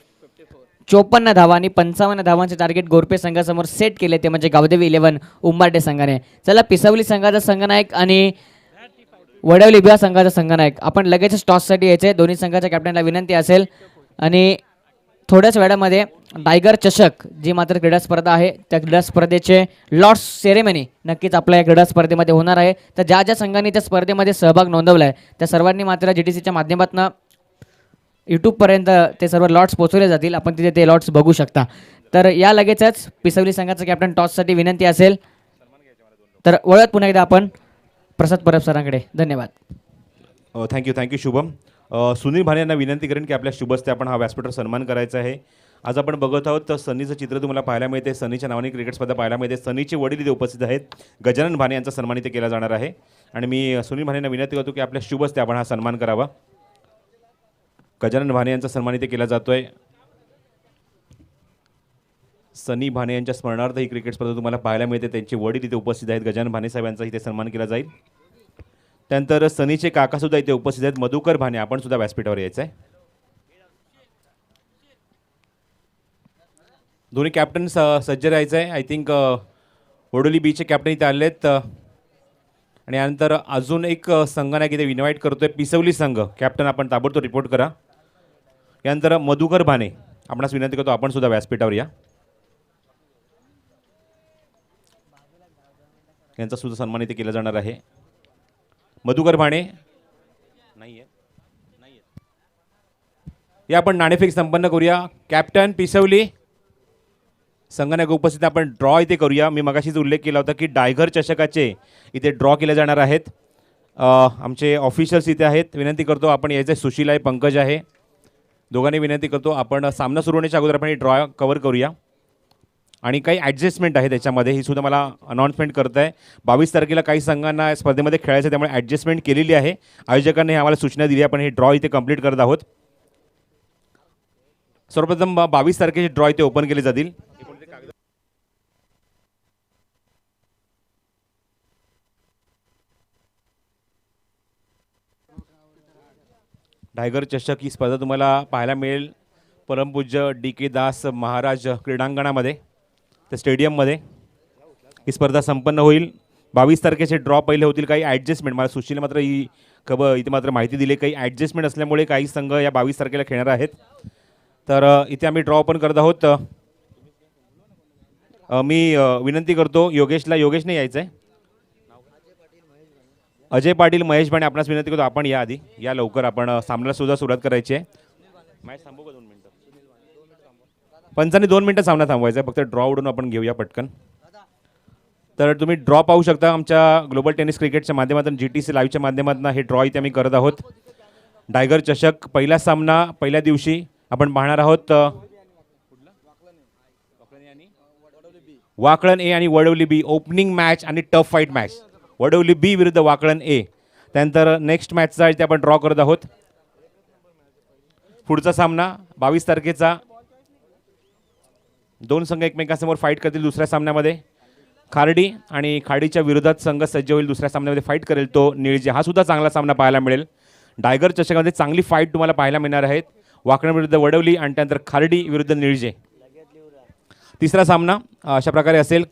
54 धावा आणि 55 धावांचे टार्गेट गोरपे संघासमोर सेट केले ते म्हणजे गावदेवी 11 उंबार्टे संघाने. चला पिसावली संघाचा संघनायक आणि वडवली बिहा संघाचा संघनायक आपण लगेच टॉससाठी यायचे. दोन्ही संघाच्या कॅप्टनला विनंती असेल आणि थोड्याच वेळामध्ये टायगर चषक जी मात्र क्रीडा स्पर्धा आहे त्या क्रीडा स्पर्धेचे लॉर्ड्स सेरेमनी नक्कीच आपल्या या क्रीडा स्पर्धेमध्ये होणार आहे. तर ज्या ज्या संघांनी त्या स्पर्धेमध्ये सहभाग नोंदवला आहे त्या सर्वांनी मात्र GTCच्या माध्यमातून यूट्यूबपर्यंत ते सर्व लॉट्स पोहोचवले जातील. आपण तिथे ते लॉट्स बघू शकता. तर या लगेचच पिसवली संघाचा कॅप्टन टॉससाठी विनंती असेल तर वळत पुन्हा एकदा आपण प्रसाद परब सरांकडे. धन्यवाद. थँक्यू शुभम. सुनील भाने यांना विनंती करेन की आपल्या शुभस्ते आपण हा व्यासपीठावर सन्मान करायचा आहे. आज आपण बघत आहोत तर सनीचं चित्र तुम्हाला पाहायला मिळते. सनीच्या नावाने क्रिकेट स्पर्धा पाहायला मिळते. सनीचे वडील इथे उपस्थित आहेत. गजानन भाने यांचा सन्मान इथे केला जाणार आहे आणि मी सुनील भाने यांना विनंती करतो की आपल्या शुभस्ते आपण हा सन्मान करावा. गजानन भाने यांचा सन्मान इथे केला जातोय. सनी भाने यांच्या स्मरणार्थ ही क्रिकेट स्पर्धा तुम्हाला पाहायला मिळते. त्यांचे वडील इथे उपस्थित आहेत. गजानन भाने साहेब यांचा इथे सन्मान केला जाईल. त्यानंतर सनीचे काकासुद्धा इथे उपस्थित आहेत. मधुकर भाने आपण सुद्धा व्यासपीठावर यायचं आहे. दोन्ही कॅप्टन सज्ज राहायचं आहे. आय थिंक वडोली बीचे कॅप्टन इथे आले आहेत आणि यानंतर अजून एक संघनायक इथे इन्व्हाइट करतोय पिसवली संघ. कॅप्टन आपण ताबडतोब रिपोर्ट करा. यानंतर मधुकर भाने आपणास विनंती करतो आपण सुद्धा व्यासपीठावर या. यांचा सुद्धा सन्मान इथे केला जाणार आहे. मधुकर भाणे नाही आहे या आपण नाणेफेक संपन्न करूया. कॅप्टन पिसवली संघनायक उपस्थित आपण ड्रॉ इथे करूया. मी मगाशीच उल्लेख केला होता की टायगर चषकाचे इथे ड्रॉ केले जाणार आहेत. आमचे ऑफिशियल्स इथे आहेत. विनंती करतो आपण यायचं. सुशील आहे, पंकज आहे. दोघांनी विनंती करतो आपण सामना सुरू होण्याच्या अगोदर आपण ही ड्रॉ कव्हर करूया आणि काही ॲडजस्टमेंट आहे त्याच्यामध्ये. ही सुद्धा मला अनाऊन्समेंट करत आहे. 22 तारखेला काही संघांना स्पर्धेमध्ये खेळायचं त्यामुळे ॲडजस्टमेंट केलेली आहे. आयोजकांनी आम्हाला सूचना दिली. आपण ही ड्रॉ इथे कंप्लीट करत आहोत. सर्वप्रथम 22 तारखेचे ड्रॉ इथे ओपन केले जातील. टायगर चषक ही स्पर्धा तुम्हाला पाहायला मिळेल परमपूज्य DK दास महाराज क्रीडांगणामध्ये त्या स्टेडियममध्ये ही स्पर्धा संपन्न होईल. 22 तारखेचे ड्रॉ पहिले होतील. काही ॲडजस्टमेंट मला सुशील मात्र ही खबर इथे मात्र माहिती दिली. काही ॲडजस्टमेंट असल्यामुळे काही संघ या 22 तारखेला खेळणार आहेत. तर इथे आम्ही ड्रॉ ओपन करत आहोत. मी विनंती करतो योगेशने यायचं आहे. अजय पाटील, महेश भाणे आपणास विनंती करतो आपण या आधी या लवकर. आपण सामन्याला सुद्धा सुरुवात करायची आहे. मॅच थांबू का 2 मिनिटं? पंचांनी 2 मिनिटं सामना थांबवायचा आहे. फक्त ड्रॉ उडून आपण घेऊया पटकन. तर तुम्ही ड्रॉ पाहू शकता आमच्या ग्लोबल टेनिस क्रिकेटच्या माध्यमातून GTC लाईव्हच्या माध्यमातून हे ड्रॉ इथे आम्ही करत आहोत. टायगर चषक पहिला सामना पहिल्या दिवशी आपण पाहणार आहोत. वाकळण A आणि वडवली B ओपनिंग मॅच आणि tough fight match. Wadavali B विरुद्ध वाकळण A. त्यानंतर नेक्स्ट मॅचचा इथे आपण ड्रॉ करत आहोत. पुढचा सामना 22 तारखेचा. 2 संघ एकमेकांसमोर फाईट करतील. दुसऱ्या सामन्यामध्ये खार्डी आणि खाडीच्या विरोधात संघ सज्ज होईल. दुसऱ्या सामन्यामध्ये फाईट करेल तो निळजे. हा सुद्धा चांगला सामना पाहायला मिळेल. टायगर चषकामध्ये चांगली फाईट तुम्हाला पाहायला मिळणार आहेत. वाकण विरुद्ध वडवली आणि त्यानंतर खार्डी विरुद्ध निळजे. तिसरा सामना अशा प्रकारे असेल.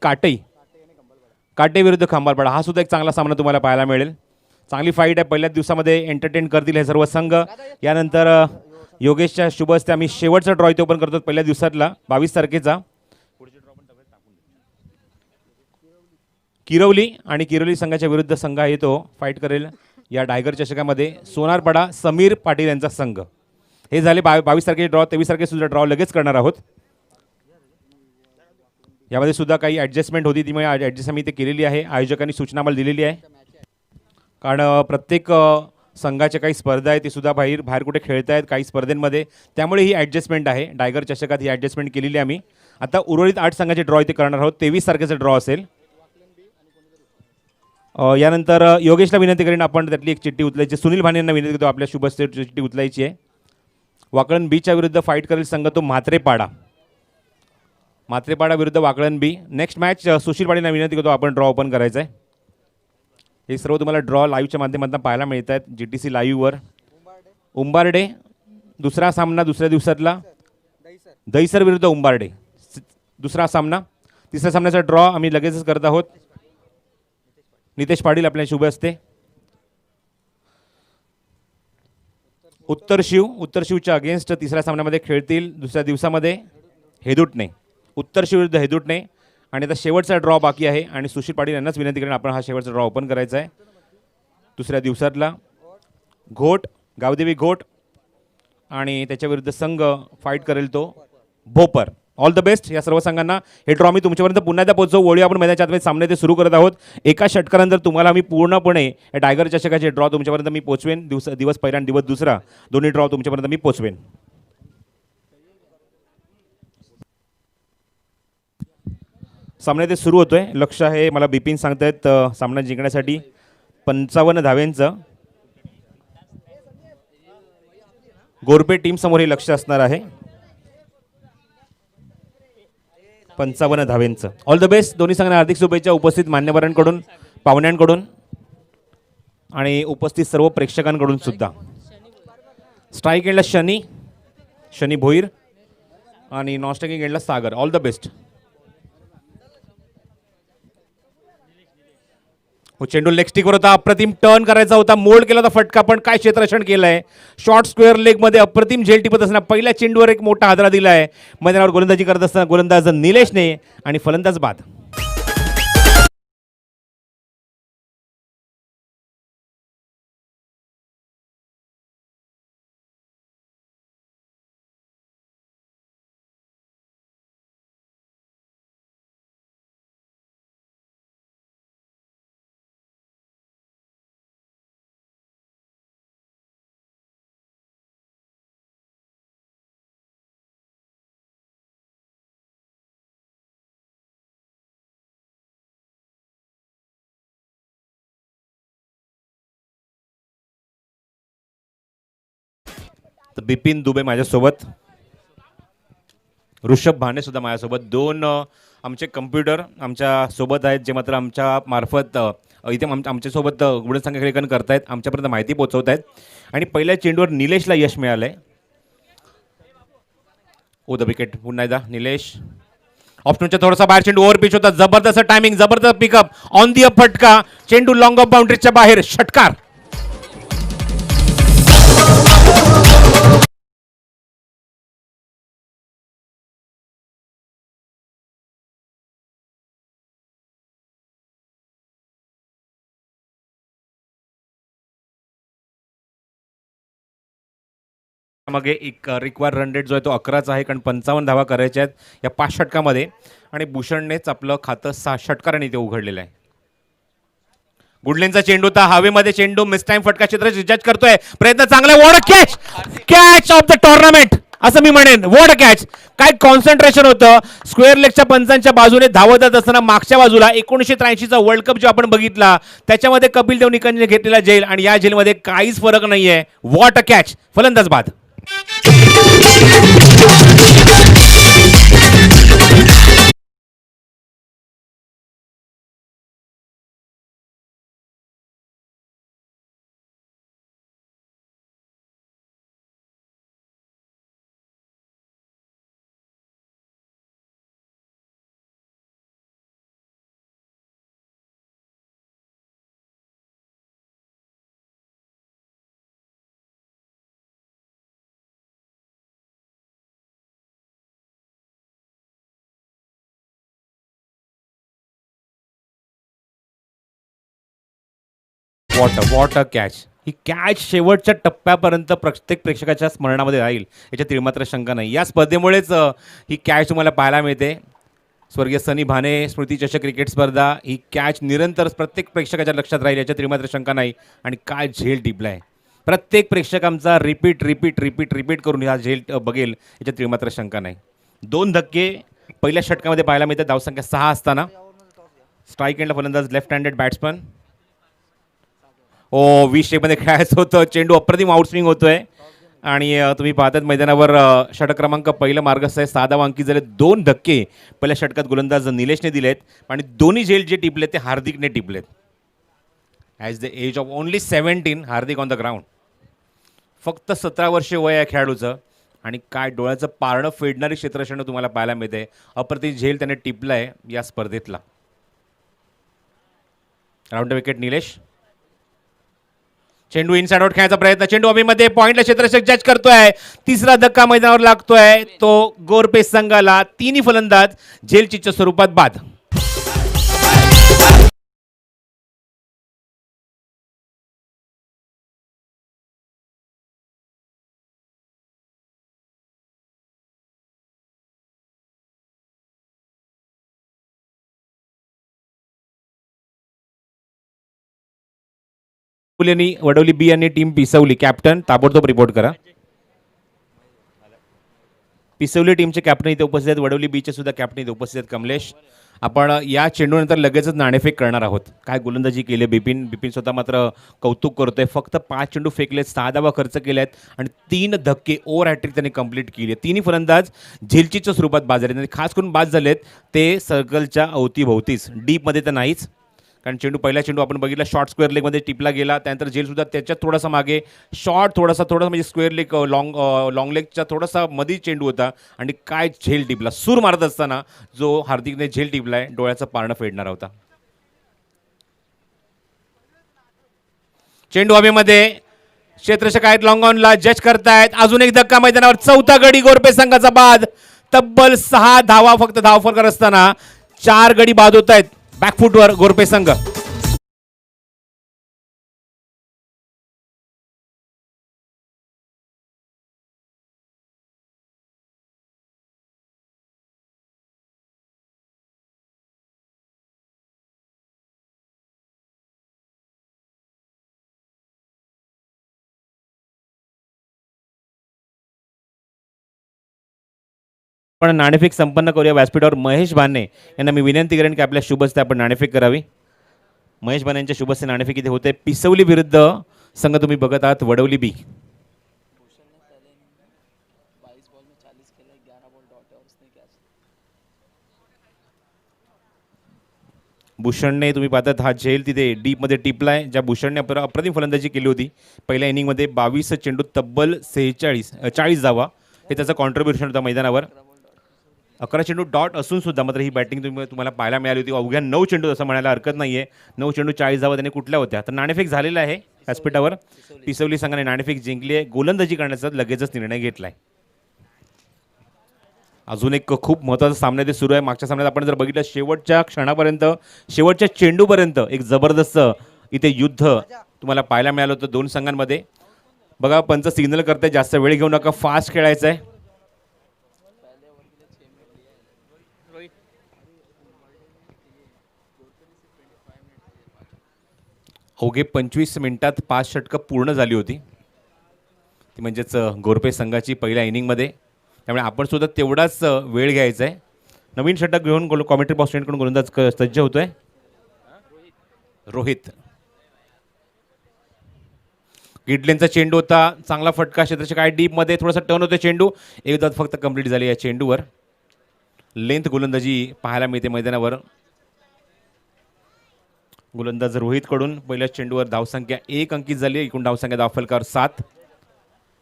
काटे विरुद्ध खंबाळपाडा. हा सुद्धा एक चांगला सामना तुम्हाला पाहायला मिळेल. चांगली फाईट आहे. पहिल्याच दिवसामध्ये एंटरटेन करतील हे सर्व संघ. यानंतर योगेशच्या शुभ हस्ते आम्ही शेवटचा ड्रॉ इथे ओपन करतो पहिल्या दिवसातला 22 तारखेचा. किरवली आणि किरवली संघाच्या विरुद्ध संघ आहे तो फाईट करेल या टायगर चषकामध्ये. सोनारपाडा समीर पाटील यांचा संघ. हे झाले 22 तारखेचे ड्रॉ. 23 तारखेचे सुद्धा ड्रॉ लगेच करणार आहोत. यामध्ये सुद्धा काही ॲडजस्टमेंट होती ती ॲडजस्ट आम्ही इथे केलेली आहे. आयोजकांनी सूचना आम्हाला दिलेली आहे. कारण प्रत्येक संघाच्या काही स्पर्धा आहेत ती सुद्धा बाहेर कुठे खेळत आहेत काही स्पर्धेंमध्ये. त्यामुळे ही ॲडजस्टमेंट आहे. टायगर चषकात ही ॲडजस्टमेंट केलेली आम्ही. आता उर्वरित 8 संघाचे ड्रॉ इथे करणार आहोत. 23 तारखेचा ड्रॉ असेल. यानंतर योगेशला विनंती करीन आपण त्यातली एक चिठ्ठी उचलायची. सुनील भाने यांना विनंती करतो आपल्या शुभस्थळची चिठ्ठी उचलायची आहे. वाकळण बीच्या विरुद्ध फाईट करेल संघ तो म्हात्रेपाडा. म्हात्रेपाडा विरुद्ध वाकळण बी. नेक्स्ट मॅच सुशील पाटील विनंती करतो आपण ड्रॉ ओपन करायचा आहे. हे सर्व तुम्हाला ड्रॉ लाईव्हच्या माध्यमातून पाहायला मिळत आहेत GTC लाईव्हवर. उंबारडे दुसरा सामना दुसऱ्या दिवसातला दहीसर विरुद्ध उंबारडे दुसरा सामना. तिसऱ्या सामन्याचा ड्रॉ आम्ही लगेचच करत आहोत. नितेश पाटील आपल्या शुभ असते. उत्तर शिवच्या अगेन्स्ट तिसऱ्या सामन्यामध्ये खेळतील दुसऱ्या दिवसामध्ये हेदुटणे. उत्तर शिव विरुद्ध हेदुटणे. आणि आता शेवटचा ड्रॉ बाकी आहे आणि सुशील पाटील यांनाच विनंती करेन आपण हा शेवटचा ड्रॉ ओपन करायचा आहे. दुसऱ्या दिवसातला घोट गावदेवी घोट आणि त्याच्याविरुद्ध संघ फाईट करेल तो भोपर. ऑल द बेस्ट या सर्व संघांना. हे ड्रॉ मी तुमच्यापर्यंत पुन्हा एकदा पोहोचवू. वळी आपण मैदानाच्या आतमध्ये सामने ते सुरू करत आहोत. एका षटकानंतर तुम्हाला मी पूर्णपणे या टायगर चषकाचे ड्रॉ तुमच्यापर्यंत मी पोचवेन. दिवस पहिला आणि दिवस दुसरा दोन्ही ड्रॉ तुमच्यापर्यंत मी पोचवेन. सामने ते सुरू होतोय. लक्ष आहे मला बिपिन सांगतायत सामना जिंकण्यासाठी 55 धाव्यांचं. गोरपे टीम समोर हे लक्ष असणार आहे. 55 धाव्यांचं. All the best. दोन्ही संघांना हार्दिक शुभेच्छा उपस्थित मान्यवरांकडून पाहुण्यांकडून आणि उपस्थित सर्व प्रेक्षकांकडून सुद्धा. स्ट्राईक एंडला शनी भोईर आणि नॉन स्ट्रायकिंग एंडला सागर. All the best. चेंडू लेग स्टिकवर होता. अप्रतिम टर्न करायचा होता. मोल्ड केला होता फटका पण काय क्षेत्ररक्षण केलं आहे. शॉर्ट स्क्वेअर लेगमध्ये अप्रतिम झेल टिपत असताना पहिल्या चेंडूवर एक मोठा हादरा दिला आहे. मैदानावर गोलंदाजी करत असताना गोलंदाज निलेशने आणि फलंदाज बाद. बिपिन दुबे माझ्यासोबत. ऋषभ भाने सुद्धा माझ्यासोबत. दोन आमचे कम्प्युटर आमच्या सोबत आहेत जे मात्र आमच्या मार्फत इथे आमच्यासोबत गुणसंख्यालेखन करतायत. आमच्यापर्यंत माहिती पोहोचवत आहेत. आणि पहिल्या चेंडूवर निलेशला यश मिळालंय. ओ द विकेट. पुन्हा एकदा निलेश. ऑप्शनच्या थोडासा बाहेर चेंडू ओव्हर पिच होता. जबरदस्त टायमिंग जबरदस्त पिकअप ऑन दी अप फटका. चेंडू लॉंग ऑफ बाउंड्रीच्या बाहेर. षटकार. मागे एक रिक्वायर रन रेट जो आहे तो 11चा आहे कारण 55 धावा करायच्या आहेत या 5 षटकामध्ये. आणि भूषणनेच आपलं खातं 6 षटकाराने ते उघडलेलं आहे. गुडलेनचा चेंडू होता हवेमध्ये. चेंडू मिस टाइम फटका क्षेत्र जज करतोय. प्रयत्न चांगला. What catch. Catch of the tournament असं मी म्हणेन. What catch. काय कॉन्सन्ट्रेशन होतं. स्क्वेअर लेगच्या पंचांच्या बाजूने धावत जात असताना मागच्या बाजूला 1983चा वर्ल्ड कप जो आपण बघितला त्याच्यामध्ये कपिल देव निकंजने घेतलेला झेल आणि या झेलमध्ये काहीच फरक नाहीये. What a catch. फलंदाज बाद. What a catch. He catch शेवटच्या टप्प्यापर्यंत प्रत्येक प्रेक्षकाच्या स्मरणामध्ये राहील याच्यात मात्र शंका नाही. या स्पर्धेमुळेच ही कॅच तुम्हाला पाहायला मिळते. स्वर्गीय सनी भाने स्मृती चषक क्रिकेट स्पर्धा. ही कॅच निरंतर प्रत्येक प्रेक्षकाच्या लक्षात राहील याच्यात मात्र शंका नाही. आणि काय झेल टिपलाय. प्रत्येक प्रेक्षक आमचा रिपीट करून हा झेल बघेल याच्यात मात्र शंका नाही. 2 धक्के पहिल्या षटकामध्ये पाहायला मिळते धावसंख्या 6 असताना. स्ट्राईक एंडला फलंदाज लेफ्ट हँडेड बॅट्समन. ओ 20 मध्ये खेळायचं होतं. चेंडू अप्रतिम आउटस्विंग होतोय आणि तुम्ही पाहतात मैदानावर षटक क्रमांक पहिलं मार्गस्थ आहे. 6 धावा अंकित झाले. 2 धक्के पहिल्या षटकात गोलंदाज निलेशने दिलेत आणि दोन्ही झेल जे टिपलेत ते हार्दिकने टिपलेत. As the age of only 17 Hardik on the ground. फक्त 17 वर्षे वय आहे खेळाडूचं आणि काय डोळ्याचं पारणं फेडणारी क्षेत्ररक्षण तुम्हाला पाहायला मिळते. अप्रतिम झेल त्याने टिपला आहे या स्पर्धेतला. Round wicket Nilesh. चेंडू इनसाइड आउट खेळायचा प्रयत्न. चेंडू अभिमध्ये पॉइंटला क्षेत्ररक्षक जज करतोय. तिसरा धक्का मैदानावर लागतोय तो गोरपे संघाला. तिन्ही फलंदाज झेलचीच्या स्वरूपात बाद. यांनी वडवली बी यांनी टीम पिसवली. कॅप्टन ताबडतोब रिपोर्ट करा. पिसवली टीमचे कॅप्टन इथे उपस्थित आहेत. वडवली बीचे सुद्धा कॅप्टन इथे उपस्थित आहेत. कमलेश, आपण या चेंडूनंतर लगेचच नाणेफेक करणार आहोत. काय गोलंदाजी केली बिपिन स्वतः मात्र कौतुक करतोय. फक्त 5 चेंडू फेकलेत, 6 धावा खर्च केल्यात आणि 3 धक्के ओव्हर हॅट्रिक त्यांनी कंप्लीट केली आहे. तिन्ही फलंदाज झेलचीच्या स्वरूपात बाद झाले आणि खास करून बाद झालेत ते सर्कलच्या अवतीभोवतीच, डीपमध्ये तर नाहीच. कारण चेंडू पहिला चेंडू आपण बघितला शॉर्ट स्क्वेअर लेगमध्ये टिपला गेला. त्यानंतर झेलसुद्धा त्याच्यात थोडासा मागे शॉर्ट थोडासा म्हणजे स्क्वेअर लेग लॉंग लेगच्या थोडासा मधी चेंडू होता आणि काय झेल टिपला. सूर मारत असताना जो हार्दिकने झेल टिपलाय डोळ्याचं पारणं फेडणारा होता. चेंडू हवेमध्ये क्षेत्ररक्षक आहेत लॉंग ऑनला जज करतायत. अजून एक धक्का मैदानावर. चौथा गडी गोरपे संघाचा बाद. तब्बल 6 धावा फक्त धावफलक असताना 4 गडी बाद होत आहेत बॅकफुटवर गोरपे संघ. आपण नाणेफेक संपन्न करूया. व्यासपीठावर महेश बाने यांना मी विनंती करेन की आपल्या शुभस्ते आपण नाणेफेक करावी. महेश बाने यांच्या शुभस्ते नाणेफेक इथे होते. पिसवली विरुद्ध संघ तुम्ही बघत आहात वडवली बी. भूषणने तुम्ही पाहतात हा झेल तिथे डीपमध्ये टिपलाय. ज्या भूषणने अप्रतिम फलंदाजी केली होती पहिल्या इनिंगमध्ये. 22 चेंडू तब्बल 40 धावा हे त्याचं कॉन्ट्रीब्युशन होतं मैदानावर. 11 चेंडू डॉट असून सुद्धा मात्र ही बॅटिंग तुम्हाला पाहायला मिळाली होती. अवघ्या 9 चेंडू असं म्हणायला हरकत नाही आहे. 9 चेंडू 40 धावा त्याने कुठल्या होत्या. तर नाणेफेक झालेला आहे व्यासपीठावर. पिसवली संघाने नाणेफेक जिंकली आहे. गोलंदाजी करण्याचा लगेचच निर्णय घेतला आहे. अजून एक खूप महत्त्वाचा सामना ते सुरू आहे. मागच्या सामन्यात आपण जर बघितलं शेवटच्या क्षणापर्यंत, शेवटच्या चेंडूपर्यंत एक जबरदस्त इथे युद्ध तुम्हाला पाहायला मिळालं होतं दोन संघांमध्ये. बघा पंच सिग्नल करते जास्त वेळ घेऊ नका, फास्ट खेळायचं आहे. अवघे 25 मिनिटात 5 षटकं पूर्ण झाली होती. ती म्हणजेच गोरपे संघाची पहिल्या इनिंगमध्ये. त्यामुळे आपण सुद्धा तेवढाच वेळ घ्यायचा आहे. नवीन षटक घेऊन कॉमेंट्री बॉक्सकडून गोलंदाज सज्ज होतोय रोहित. गिडलेनचा चेंडू होता, चांगला फटका, क्षेत्राच्या काय डीपमध्ये थोडासा टर्न होतो चेंडू. एकदा फक्त कंप्लीट झाली या चेंडूवर. लेंथ गोलंदाजी पाहायला मिळते मैदानावर. गोलंदाज रोहितकडून पहिल्या चेंडूवर धावसंख्या 1 अंकित झाली. एकूण धावसंख्या धावफलकावर 7.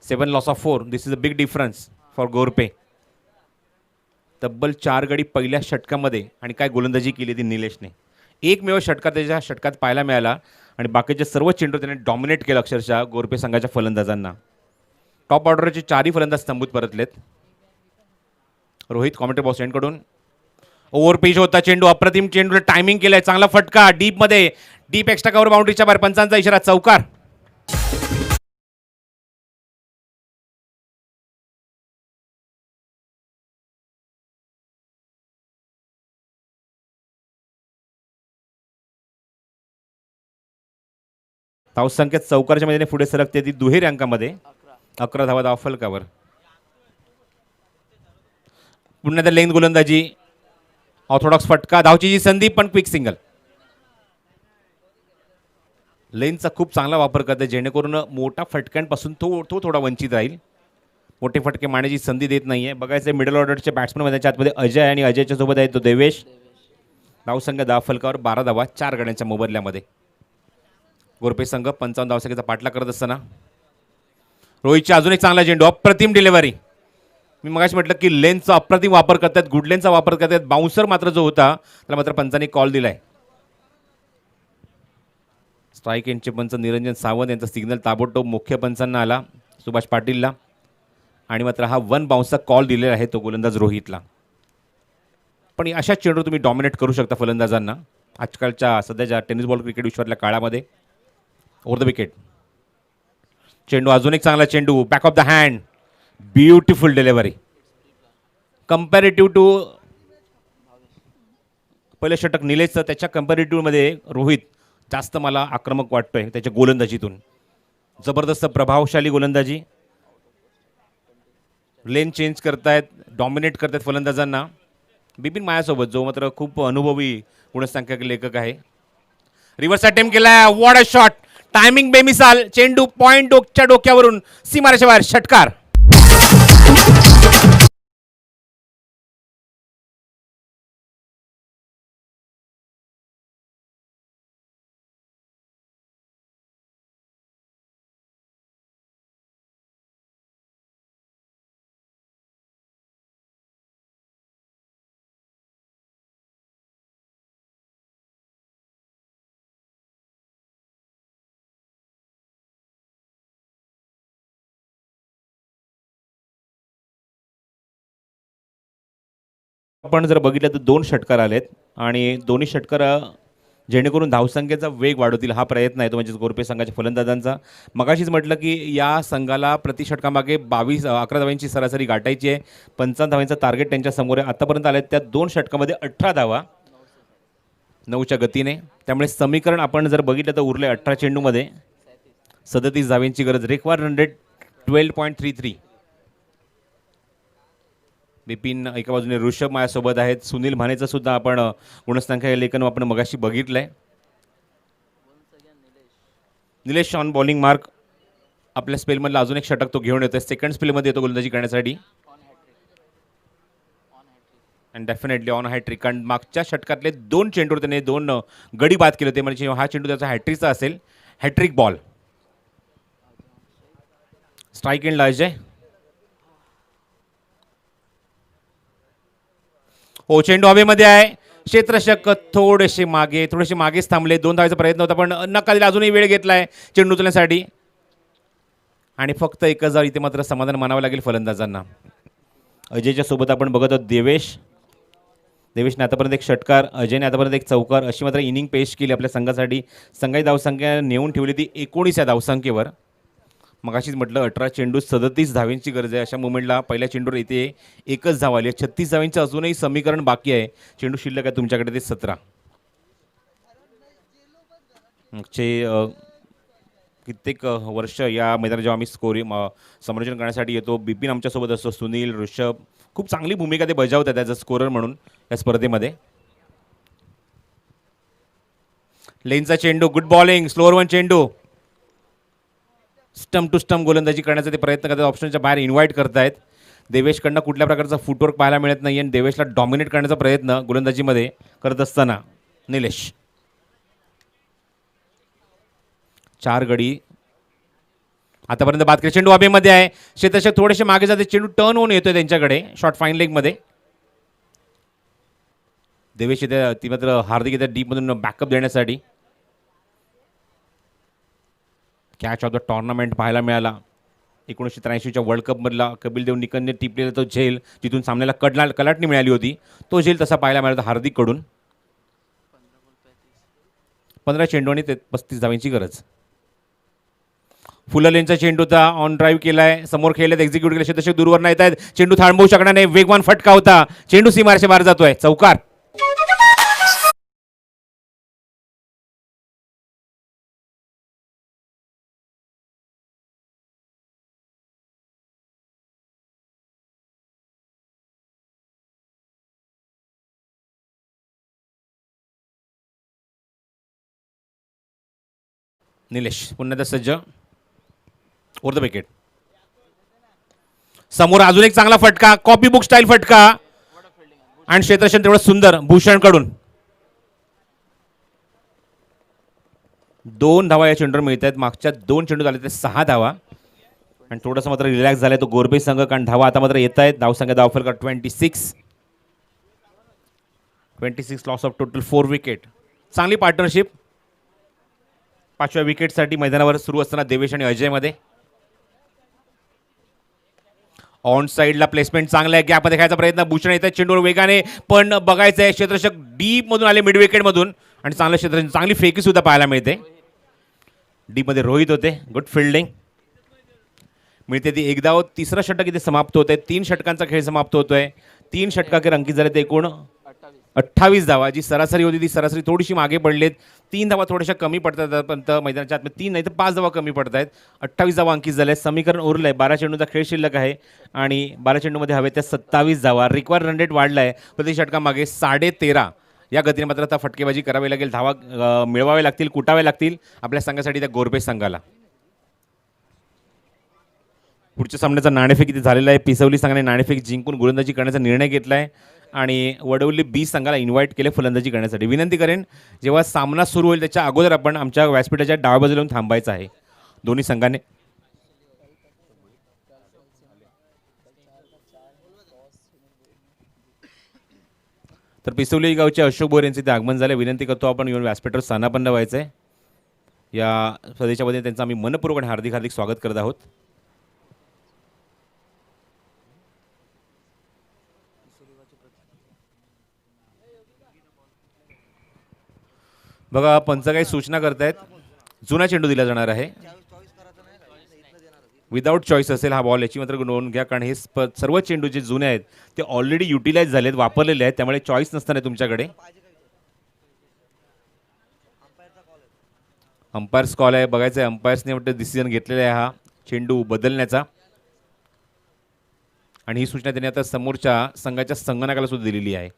7 loss of 4. This is a big difference for Gorpe. तब्बल 4 गडी पहिल्या षटकामध्ये आणि काय गोलंदाजी केली ती निलेशने. एकमेव षटकात त्याच्या षटकात पाहायला मिळाला आणि बाकीचे सर्व चेंडू त्याने डॉमिनेट केलं अक्षरशः गोरपे संघाच्या फलंदाजांना. टॉप ऑर्डरचे 4ही फलंदाज तंबूत परतलेत. रोहित कॉमेंट्री बॉक्स एंडकडून ओव्हर पिच होता चेंडू, अप्रतिम चेंडू, टायमिंग केलाय, चांगला फटका डीपमध्ये, डीप एक्स्ट्रा कव्हर बाउंड्रीच्या बाहेर. पंचांचा इशारा, चौकार. धावसंख्येत चौकारच्या मध्ये पुढे सरकते ती दुहेरी अंकामध्ये. 11 धावा धावफलकावर. पुन्हा त्या लेंथ गोलंदाजी ऑर्थोडॉक्स फटका, धावचीची संधी पण क्विक सिंगल. लेनचा खूप चांगला वापर करते जेणेकरून मोठा फटक्यांपासून तो थोडा वंचित राहील. मोठे फटके मारण्याची संधी देत नाहीये. बघायचं मिडल ऑर्डरचे बॅट्समन त्याच्या आतमध्ये अजय आणि अजयच्या सोबत आहे तो देवेश. धावसंख्या 10 फलकावर 12 धावा 4 गड्यांच्या मोबदल्यामध्ये. गोरपे संघ 55 धावसंख्येचा पाठलाग करत असताना रोहितचा अजून एक चांगला चेंडू, अप्रतिम डिलिव्हरी. मी मगाशी म्हटलं की लेनचा अप्रतिम वापर करतात, गुड लेनचा वापर करतात. बाउन्सर मात्र जो होता त्याला मात्र पंचांनी कॉल दिलाय. स्ट्राईक एंडचे पंच निरंजन सावंत यांचा सिग्नल ताबडतोब मुख्य पंचांना आला, सुभाष पाटीलला. आणि मात्र हा 1 बाउन्सचा कॉल दिलेला आहे तो गोलंदाज रोहितला. पण अशा चेंडू तुम्ही डॉमिनेट करू शकता फलंदाजांना आजकालच्या सध्याच्या टेनिस बॉल क्रिकेट विश्वातल्या काळामध्ये. ओव्हर द विकेट चेंडू, अजून एक चांगला चेंडू, back of the hand, beautiful delivery. Comparative to पहिले षटक निलेशचं, त्याच्या कंपॅरेटिव्हमध्ये रोहित जास्त मला आक्रमक वाटतोय त्याच्या गोलंदाजीतून. जबरदस्त प्रभावशाली गोलंदाजी. लेन चेंज करतायत, डॉमिनेट करतायत फलंदाजांना. बिपिन माझ्यासोबत जो मात्र खूप अनुभवी गुणसंख्यक लेखक आहे. रिव्हर्स अटेम्प्ट केलाय, वॉट अ शॉट, टायमिंग बेमिसाल. चेंडू पॉइंट डोक्यावरून सीमारेषेच्या बाहेर, षटकार. आपण जर बघितलं तर 2 षटकार आलेत आणि दोन्ही षटकार जेणेकरून धावसंख्येचा वेग वाढवतील हा प्रयत्न आहे तो म्हणजे गोरपे संघाच्या फलंदाजांचा. मगाशीच म्हटलं की या संघाला प्रति षटकामागे 11 धावांची सरासरी गाठायची आहे. 55 धावांचं टार्गेट त्यांच्या समोर आहे. आतापर्यंत आले त्या 2 षटकामध्ये 18 धावा 9च्या गतीने. त्यामुळे समीकरण आपण जर बघितलं तर उरले 18 चेंडूमध्ये 37 धावांची गरज. Required run rate 12.33. बिपिन एका बाजूने, ऋषभ माझ्यासोबत आहेत. सुनील भानेचं सुद्धा आपण गुणसंख्या लेखन आपण मगाशी बघितलंय. Nilesh on bowling mark. आपल्या स्पेलमधला अजून एक षटक तो घेऊन येतोय. सेकंड स्पेलमध्ये येतो गोलंदाजी करण्यासाठी. And definitely on hattrick. कारण मागच्या षटकातले 2 चेंडूवर त्याने 2 गडी बाद केले होते. म्हणजे हा चेंडू त्याचा हॅट्रिकचा असेल. Hat trick ball. स्ट्राईक एंडला अजय. हो, चेंडू हवेमध्ये आहे. क्षेत्ररक्षक थोडेसे मागेच थांबले. 2 धावांचा प्रयत्न होता पण नका दिला. अजूनही वेळ घेतलाय चेंडू उचलण्यासाठी आणि फक्त एकच धाव. इथे मात्र समाधान मानावं लागेल फलंदाजांना. अजयच्या सोबत आपण बघत आहोत देवेश. देवेशने आतापर्यंत एक षटकार, अजयने आतापर्यंत एक चौकार अशी मात्र इनिंग पेश केली आपल्या संघासाठी. संघाची धावसंख्या नेऊन ठेवली ती 19 या धावसंख्येवर. मगाशीच म्हटलं 18 चेंडू 37 धावांची गरज आहे. अशा मुवमेंटला पहिल्या चेंडूवर इथे एकच धाव आली आहे. 36 धावांचं अजूनही समीकरण बाकी आहे. चेंडू शिल्लक आहे तुमच्याकडे ते 17. कित्येक वर्ष या मैदानात जेव्हा आम्ही समालोचन करण्यासाठी येतो, बिपिन आमच्यासोबत असतो, सुनील, ऋषभ. खूप चांगली भूमिका ते बजावतात ॲज अ स्कोरर म्हणून या स्पर्धेमध्ये. लेनचा चेंडू, गुड बॉलिंग, स्लोअर 1 चेंडू. स्टंप टू स्टंप गोलंदाजी करण्याचा ते प्रयत्न करतात. ऑप्शनच्या बाहेर इन्व्हाइट करतायत. देवेशकडनं कुठल्या प्रकारचा फुटवर्क पाहायला मिळत नाही आणि देवेशला डॉमिनेट करण्याचा प्रयत्न गोलंदाजीमध्ये करत असताना निलेश. 4 गडी आतापर्यंत बाद केले. चेंडू हवेमध्ये आहे. क्षेत्ररक्षक थोडेसे मागे जाते. चेंडू टर्न होऊन येतोय त्यांच्याकडे शॉर्ट फाईन लेगमध्ये. देवेश येते ती मात्र हार्दिक येते डीपमधून बॅकअप देण्यासाठी. कॅच ऑफ द टॉर्नामेंट पाहायला मिळाला. 1983च्या वर्ल्ड कपमधला कपिल देव निकनने टिपलेला तो झेल, जिथून सामन्याला कलाटणी मिळाली होती, तो झेल तसा पाहायला मिळाला हार्दिककडून. 15 चेंडू आणि 35 धावांची गरज. फुलर लेनचा चेंडूचा ऑन ड्राईव्ह केलाय. समोर खेळलेत, एक्झिक्यूट केले. क्षेत्ररक्षक दूरवर नाही आहेत. चेंडू थांबवू शकणार नाही. वेगवान फटका होता. चेंडू सीमारेषेच्या बाहेर जातोय. चौकार. निलेश पुन्हा एकदा सज्ज ओव्हर द विकेट. समोर अजून एक चांगला फटका, कॉपी बुक स्टाईल फटका आणि क्षेत्ररक्षण तेवढं सुंदर भूषण कडून. 2 धावा या चेंडूवर मिळत आहेत. मागच्या 2 चेंडू झाले ते 6 धावा आणि थोडंसं मात्र रिलॅक्स झालाय तो गोरबे संघ, कारण धावा आता मात्र येत आहेत. धावसंख्या धावफलक 26 लॉस ऑफ टोटल 4 विकेट. चांगली पार्टनरशिप 5व्या विकेटसाठी मैदानावर सुरू असताना देवेश आणि अजयमध्ये. ऑन साईडला प्लेसमेंट चांगला आहे, गॅपमध्ये खेळायचा प्रयत्न. भूषण येतात चेंडूवर वेगाने, पण बघायचं आहे क्षेत्ररक्षक डीप मधून आले मिड विकेट मधून आणि चांगलं क्षेत्ररक्षण, चांगली फेकी सुद्धा पाहायला मिळते. डीप मध्ये रोहित होते, गुड फिल्डिंग मिळते ती. एक धाव, तिसरा षटक इथे समाप्त होत आहे. 3 षटकांचा खेळ समाप्त होतोय. 3 षटकाखेर अंकित झाले ते एकूण 28 धावा. जी सरासरी होती ती सरासरी थोडीशी मागे पडलेत. 3 धावा थोड्याशा कमी पडतात, पण मैदानाच्या आतमध्ये 3 नाही तर 5 धावा कमी पडत आहेत. 28 धावा अंकित झाल्या. समीकरण उरलंय. 12 चेंडूचा खेळ शिल्लक आहे आणि 12 चेंडूमध्ये हवे त्या 27 धावा. रिक्वायर रन रेट वाढलाय प्रति षटकामागे 13.5 या गतीने मात्र आता फटकेबाजी करावी लागेल. धावा मिळवावे लागतील, कुटावे लागतील आपल्या संघासाठी, त्या गोरबे संघाला. पुढच्या सामन्याचा नाणेफेक इथे झालेला आहे. पिसवली संघाने नाणेफेक जिंकून गोलंदाजी करण्याचा निर्णय घेतला आहे आणि वडवली बी संघाला इन्व्हाइट केले फलंदाजी करण्यासाठी. विनंती करेन जेव्हा सामना सुरू होईल त्याच्या अगोदर आपण आमच्या व्यासपीठाच्या डाव्या बाजूला येऊन थांबायचं आहे दोन्ही संघाने. तर पिसवली गावचे अशोक बोर यांचे ते आगमन झाले. विनंती करतो आपण येऊन व्यासपीठावर स्थानापन्न व्हायचं आहे. या प्रदेशामध्ये त्यांचं आम्ही मनपूर्वक आणि हार्दिक हार्दिक स्वागत करत आहोत. बघा पंच काही सूचना करतायत. जुना चेंडू दिला जाणार आहे, विदाऊट चॉईस असेल हा बॉल. याची मात्र नोंद घ्या, कारण हे सर्व चेंडू जे जुने आहेत ते ऑलरेडी युटिलाइज झालेत, वापरलेले आहेत, त्यामुळे चॉईस नसताना तुमच्याकडे. अंपायर्स कॉल आहे, बघायचं आहे अंपायर्सने वाटतं डिसिजन घेतलेला आहे हा चेंडू बदलण्याचा. आणि ही सूचना त्यांनी आता समोरच्या संघाच्या संगणकाला सुद्धा दिलेली आहे.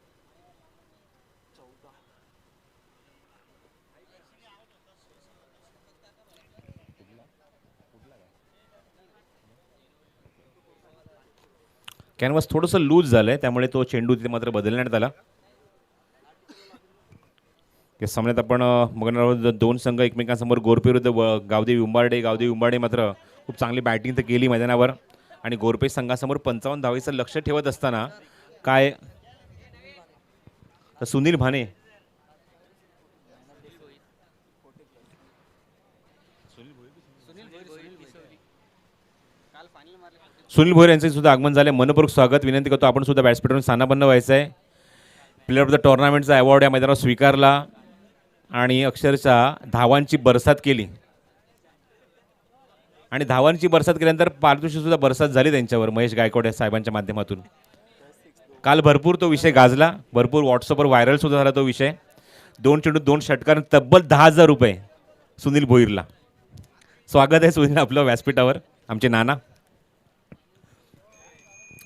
कॅनव्हास थोडंसं लूज झालंय, त्यामुळे तो चेंडू तिथे मात्र बदलण्यात आला. या सामन्यात आपण बघणार आहोत 2 संघ एकमेकांसमोर. गोरपे विरुद्ध गावदेवी उंबारडे. गावदेवी उंबारडे मात्र खूप चांगली बॅटिंग तर केली मैदानावर आणि गोरपे संघासमोर 55 धावेचं लक्ष ठेवत असताना काय तर सुनील भाने सुनील भोईर यांचे सुद्धा आगमन झाले. मनपूर्वक स्वागत. विनंती करतो आपण सुद्धा व्यासपीठावरून स्थानापन्न व्हायचं आहे. प्लेअर ऑफ द टुर्नामेंटचा अवॉर्ड या मैदानावर स्वीकारला आणि अक्षरशः धावांची बरसात केली आणि धावांची बरसात केल्यानंतर पारितोषिक सुद्धा बरसात झाली त्यांच्यावर महेश गायकवाड साहेबांच्या माध्यमातून. काल भरपूर तो विषय गाजला, भरपूर व्हॉट्सअपवर व्हायरल सुद्धा झाला तो विषय. 2 चेंडू 2 षटकार तब्बल 10,000 रुपये सुनील भोईरला. स्वागत आहे सुनील आपलं व्यासपीठावर, आमचे नाना.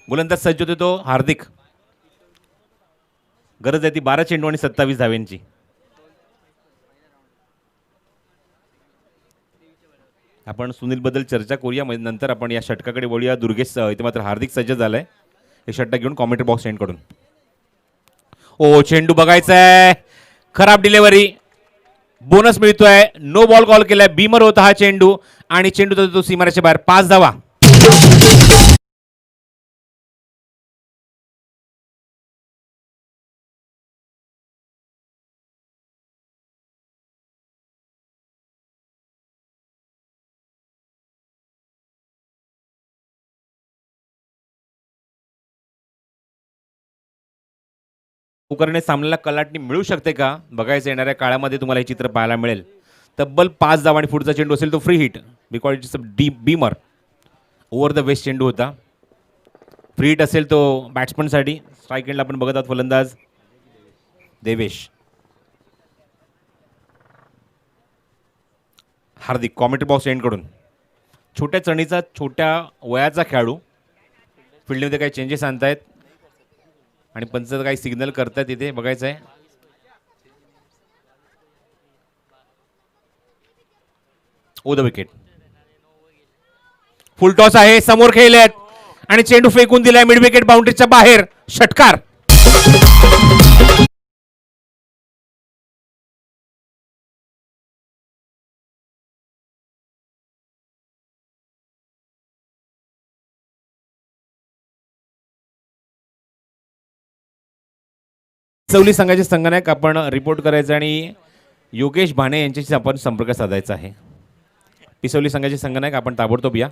गोलंदाज सज्ज होते तो हार्दिक. गरज आहे ती 12 चेंडू आणि 27 धाव्यांची. आपण सुनील बद्दल चर्चा करूया, नंतर आपण या षटकाकडे वळूया. दुर्गेश इथे मात्र हार्दिक सज्ज झालाय हे षटक घेऊन कॉमेंट्री बॉक्स एंड कडून. ओ चेंडू बघायचा आहे, खराब डिलेव्हरी, बोनस मिळतोय. नो बॉल कॉल केलाय, बीमर होता हा चेंडू आणि चेंडू तो सीमारेषेच्या बाहेर. 5 धावा. करणे सामन्याला कलाटणी मिळू शकते का बघायचं. येणाऱ्या काळामध्ये तुम्हाला हे चित्र पाहायला मिळेल. तब्बल 5 धावा आणि पुढचा चेंडू असेल तो free hit, because it's deep beamer. Over the waist चेंडू होता. फ्री हिट असेल तो बॅट्समनसाठी. स्ट्राईक एंडला आपण बघत आहोत फलंदाज देवेश. हार्दिक कॉमेंट्री बॉक्स एंड कडून. छोट्या चणीचा छोट्या वयाचा खेळाडू, फील्डमध्ये काही चेंजेस आणतायत आणि पंच काही सिग्नल करतात तिथे, बघायचं आहे. ओ द विकेट. फुल टॉस आहे, समोर खेळलेत आणि चेंडू फेकून दिलाय मिड विकेट बाउंड्रीच्या बाहेर. षटकार. पिसवली संघाचे संघनायक आपण रिपोर्ट करायचं आणि योगेश भाणे यांच्याशी आपण संपर्क साधायचा आहे. पिसवली संघाचे संघनायक आपण ताबडतोब या.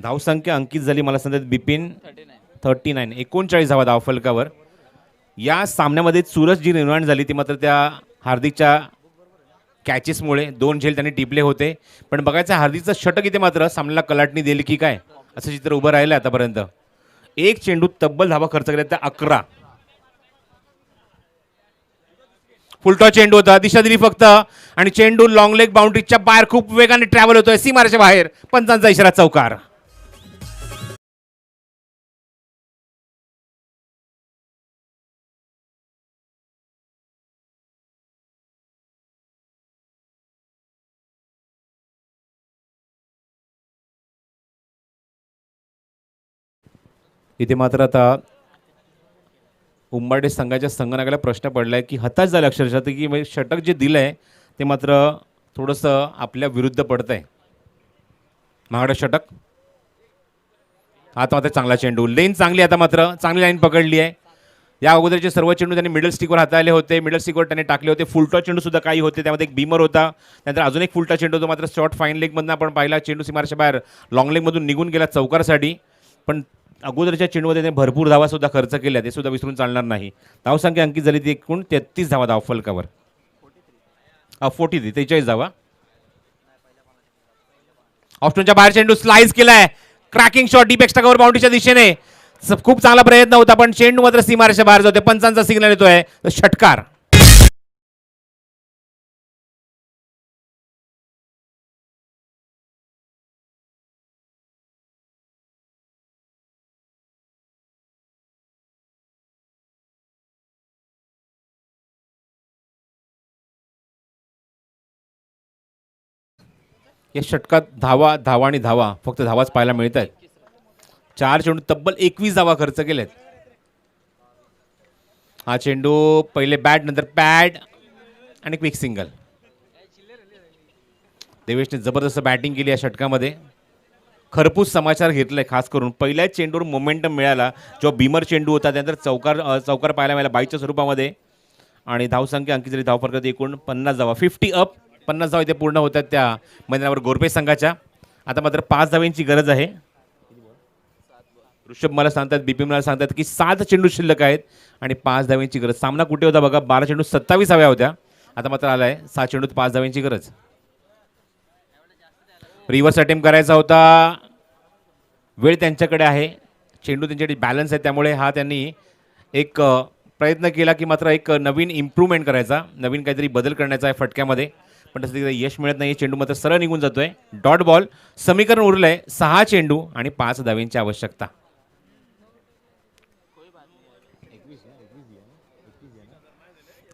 धावसंख्या अंकित झाली मला सांगतात बिपिन 39 39 धावा धावफलकावर. या सामन्यामध्ये चुरस जी निर्माण झाली ती मात्र त्या हार्दिकच्या कॅचेसमुळे. 2 झेल त्यांनी टिपले होते, पण बघायचं हार्दिकचं षटक इथे मात्र सामन्याला कलाटणी दिली की काय असं चित्र उभं राहिलं आतापर्यंत. एक चेंडू तब्बल धावा खर्च केल्या त्या 11. फुलटॉस चेंडू होता, दिशा दिली फक्त आणि चेंडू लॉंग लेग बाउंड्रीच्या बाहेर खूप वेगाने ट्रॅव्हल होतोय सीमारेच्या बाहेर. पंचांचा इशारा चौकार. इथे मात्र आता उंबाडे संघाच्या संघनायकाला प्रश्न पडलाय की हताश झाले अक्षरशः की म्हणजे षटक जे दिलंय ते मात्र थोडंसं आपल्या विरुद्ध पडतंय. महागडं षटक. आता मात्र चांगला चेंडू. लेन चांगली, आता मात्र चांगली लाईन पकडली आहे. या अगोदरचे सर्व चेंडू त्यांनी मिडल स्टिकवर हाताळले होते, मिडल स्टिकवर त्यांनी टाकले होते. फुलटॉस चेंडू सुद्धा काही होते, त्यामध्ये एक बीमर होता, नंतर अजून एक फुलटॉस चेंडू होता. मात्र शॉर्ट फाईन लेगमधून आपण पाहिला चेंडू सीमारेच्या बाहेर लॉंग लेगमधून निघून गेला चौकारसाठी. पण अगोदरच्या चेंडूमध्ये त्याने भरपूर धावा सुद्धा खर्च केल्या, ते सुद्धा विसरून चालणार नाही. धावसंख्या अंकित झाली ती एकूण 33 धावा धावफलकावर. 43 धावा. ऑप्शनच्या बाहेर चेंडू स्लाइस केलाय. Cracking shot deep extra cover बाउंड्रीच्या दिशेने. खूप चांगला प्रयत्न होता, पण चेंडू मात्र सीमारेच्या बाहेर जातोय. पंचांचा सिग्नल येतोय षटकार. या षटकात धावा धावा आणि धावा, फक्त धावाच पाहायला मिळत आहेत. 4 चेंडू तब्बल 21 धावा खर्च केलेत. हा चेंडू पहिले बॅट नंतर पॅड आणि क्विक सिंगल. देवेशने जबरदस्त बॅटिंग केली या षटकामध्ये. खरपूस समाचार घेतलाय, खास करून पहिल्याच चेंडूवर मोमेंटम मिळाला जो भीमर चेंडू होता, त्यानंतर चौकार पाहायला मिळाला बाईच्या स्वरूपामध्ये. आणि धावसंख्या अंकित झाली धावफलकात एकूण 50 धावा. 50 अप. 50 धावा इथे पूर्ण होतात त्या मैदानावर गोरपे संघाच्या. आता मात्र 5 धावांची गरज आहे. ऋषभ मला सांगतात, बिपिन मला सांगतात की 7 चेंडू शिल्लक आहेत आणि 5 धावांची गरज. सामना कुठे होता बघा, 12 चेंडू 27 धाव्या होत्या. आता मात्र आलाय 7 चेंडूत 5 धावांची गरज. रिव्हर्स अटेम्प्ट करायचा होता, वेळ त्यांच्याकडे आहे, चेंडू त्यांच्याकडे बॅलन्स आहे, त्यामुळे हा त्यांनी एक प्रयत्न केला की मात्र एक नवीन इम्प्रूव्हमेंट करायचा, नवीन काहीतरी बदल करण्याचा आहे फटक्यामध्ये. पण तसं तिकडे यश मिळत नाही. चेंडू मात्र सरळ निघून जातोय. Dot ball. समीकरण उरलंय 6 चेंडू आणि 5 धावांची आवश्यकता.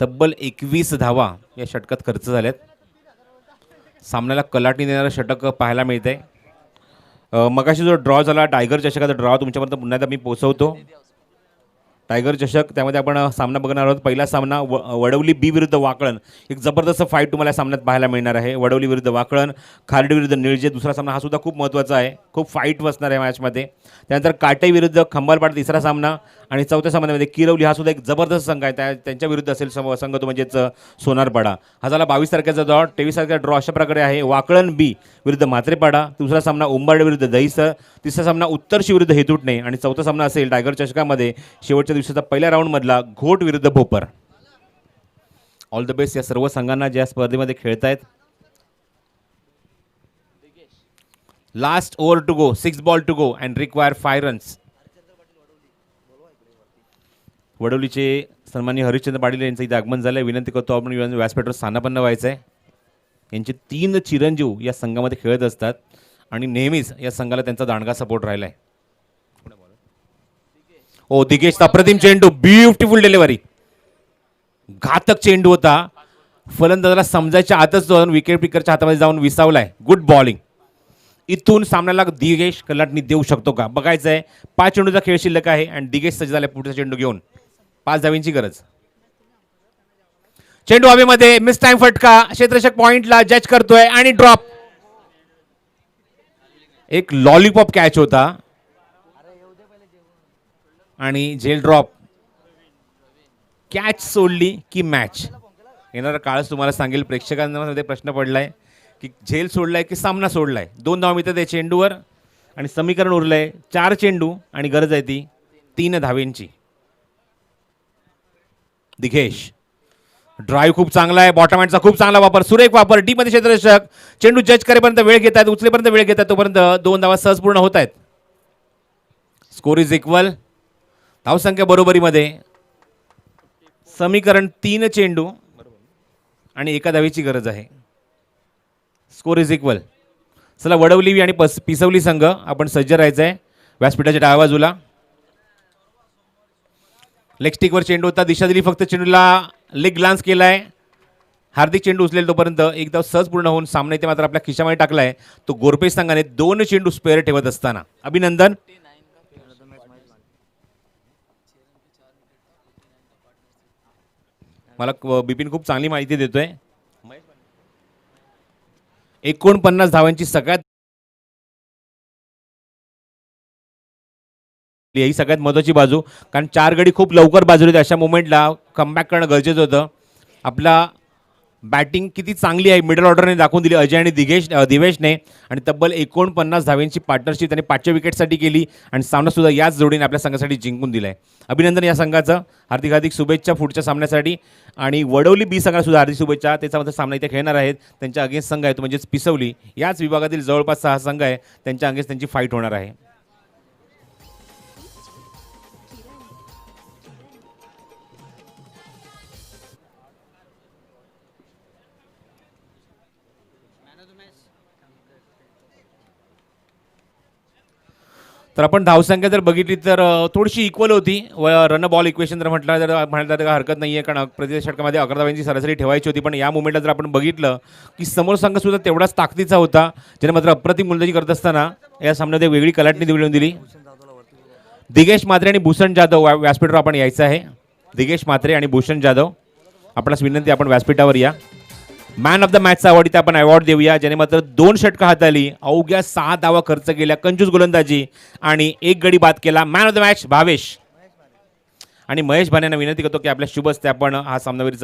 तब्बल 21 धावा या षटकात खर्च झाल्यात. सामन्याला कलाटणी देणारं षटक पाहायला मिळतंय. मगाशी जो ड्रॉ झाला टायगर चषकाचा ड्रॉ तुमच्यापर्यंत पुन्हा एकदा मी पोहोचवतो. टायगर चषक, त्यामध्ये आपण सामना बघणार आहोत. पहिला सामना वडवली बी विरुद्ध वाकळण. एक जबरदस्त फाईट तुम्हाला सामन्यात पाहायला मिळणार आहे. वडवली विरुद्ध वाकळण, खार्डी विरुद्ध निळजे दुसरा सामना, हा सुद्धा खूप महत्त्वाचा आहे. खूप फाईट बसणार आहे मॅचमध्ये. त्यानंतर काटे विरुद्ध खंबालपाट तिसरा सामना आणि चौथ्या सामन्यामध्ये किरवली हा सुद्धा एक जबरदस्त संघ आहे, त्यांच्या विरुद्ध असेल संघ तो म्हणजेच सोनारपाडा. हा झाला 22 तारखेचा ड्रॉ. 23 तारखेचा ड्रॉ अशा प्रकारे आहे. वाकळण बी विरुद्ध म्हात्रेपाडा, दुसरा सामना उंबारडे विरुद्ध दहिसर, तिसरा सामना उत्तरशी विरुद्ध हेतुटणे आणि चौथा सामना असेल टायगर चषकामध्ये शेवटच्या दिवसाचा पहिल्या राऊंडमधला घोट विरुद्ध भोपर. ऑल द बेस्ट या सर्व संघांना ज्या स्पर्धेमध्ये खेळत आहेत. Last over to go, 6 ball to go and require 5 runs. वडोलीचे सन्माननीय हरिश्चंद्र पाटील यांचं इथे आगमन झालं आहे. विनंती करतो आपण व्यासपीठावर स्थानापन्न व्हायचं आहे. यांचे 3 चिरंजीव या संघामध्ये खेळत असतात आणि नेहमीच या संघाला त्यांचा दांडगा सपोर्ट राहिला आहे. ओ दिगेश, अप्रतिम चेंडू, ब्युटिफुल डिलिव्हरी. घातक चेंडू होता फलंदाजाला समजायच्या आतच जाऊन विकेट पिकरच्या हातामध्ये जाऊन विसावलाय. Good bowling. इथून सामन्याला दिगेश कलाटणी देऊ शकतो का बघायचं आहे. 5 चेंडूचा खेळ शिल्लक आहे आणि दिगेश सज्ज झालाय पुढचा चेंडू घेऊन. 5 धावींची गरज. चेंडू हवेमध्ये, मिस टाइम फटका, क्षेत्ररक्षक पॉइंटला जज करतोय आणि ड्रॉप. एक लॉलीपॉप कॅच होता आणि झेल ड्रॉप. कॅच सोडली की मॅच. येणारा काळच तुम्हाला सांगेल. प्रेक्षकांमध्ये प्रश्न पडलाय की झेल सोडलाय की सामना सोडलाय. 2 धावा मिळतात त्या चेंडूवर आणि समीकरण उरलंय 4 चेंडू आणि गरज आहे ती 3 धावेंची. दिगेश ड्राईव्ह खूप चांगला आहे. बॉटम हँडचा खूप चांगला वापर, सुरेख वापर. डी मध्ये क्षेत्ररक्षक चेंडू जज करेपर्यंत वेळ घेत आहेत, उचलेपर्यंत वेळ घेत आहेत, तोपर्यंत 2 धावा सहज पूर्ण होत आहेत. Score is equal. धावसंख्या बरोबरीमध्ये. समीकरण 3 चेंडू आणि 1 धावेची गरज आहे. Score is equal. चला वडवली आणि पिसवली संघ आपण सज्ज राहायचं आहे व्यासपीठाच्या डाव्या बाजूला. लेग स्टिकवर चेंडू होता, दिशा दिली फक्त चेंडूला. लेग ग्लान्स केलाय. हार्दिक चेंडू उचलेल तोपर्यंत एक धाव सहज पूर्ण होऊन सामना इथे मात्र आपल्या खिशामध्ये टाकलाय तो गोरपे संघाने 2 चेंडू स्पेअर ठेवत असताना. अभिनंदन. मला बिपिन खूप चांगली माहिती देतोय. 49 धावांची सगळ्यात ही सगळ्यात महत्त्वाची बाजू, कारण 4 गडी खूप लवकर बाजूला होते. अशा मोमेंटला कमबॅक करणं गरजेचं होतं. आपला बॅटिंग किती चांगली आहे मिडल ऑर्डरने दाखवून दिली अजय आणि दिवेशने आणि तब्बल 49 धावांची पार्टनरशिप त्यांनी 5व्या विकेटसाठी केली आणि सामनासुद्धा याच जोडीने आपल्या संघासाठी जिंकून दिला आहे. अभिनंदन या संघाचं. हार्दिक हार्दिक शुभेच्छा पुढच्या सामन्यासाठी. आणि वडवली बी संघाला हार्दिक शुभेच्छा. त्याच्यामध्ये सामना इथे खेळणार आहेत. त्यांच्या अगेन्स्ट संघ आहे तो म्हणजेच पिसवली. याच विभागातील जवळपास 6 संघ आहे त्यांच्या अगेन्स्ट त्यांची फाईट होणार आहे. तर आपण धावसंख्या जर बघितली तर थोडीशी इक्वल होती. रन बॉल इक्वेशन जर म्हटलं तर हरकत नाही आहे, कारण प्रति षटकामध्ये 11 धावांची सरासरी ठेवायची होती. पण या मोमेंटला जर आपण बघितलं की समोर संघसुद्धा तेवढाच ताकदीचा होता, ज्याने मात्र अप्रतिम गोलंदाजी करत असताना या सामन्यामध्ये वेगळी कलाटणी दिली दिली. दिगेश म्हात्रे आणि भूषण जाधव व्यासपीठावर आपण यायचं आहे. दिगेश म्हात्रे आणि भूषण जाधव, आपणास विनंती आपण व्यासपीठावर या. मॅन ऑफ द मॅचचा अवॉर्ड इथे आपण अवॉर्ड देऊया, ज्याने मात्र 2 षटकं हाताळली, अवघ्या 6 धावा खर्च केल्या, कंजूस गोलंदाजी आणि 1 गडी बाद केला. Man of the match Bhavesh. आणि महेश भाण्यांना विनंती करतो की आपल्या शुभ हस्ते आपण हा सामनावीरचा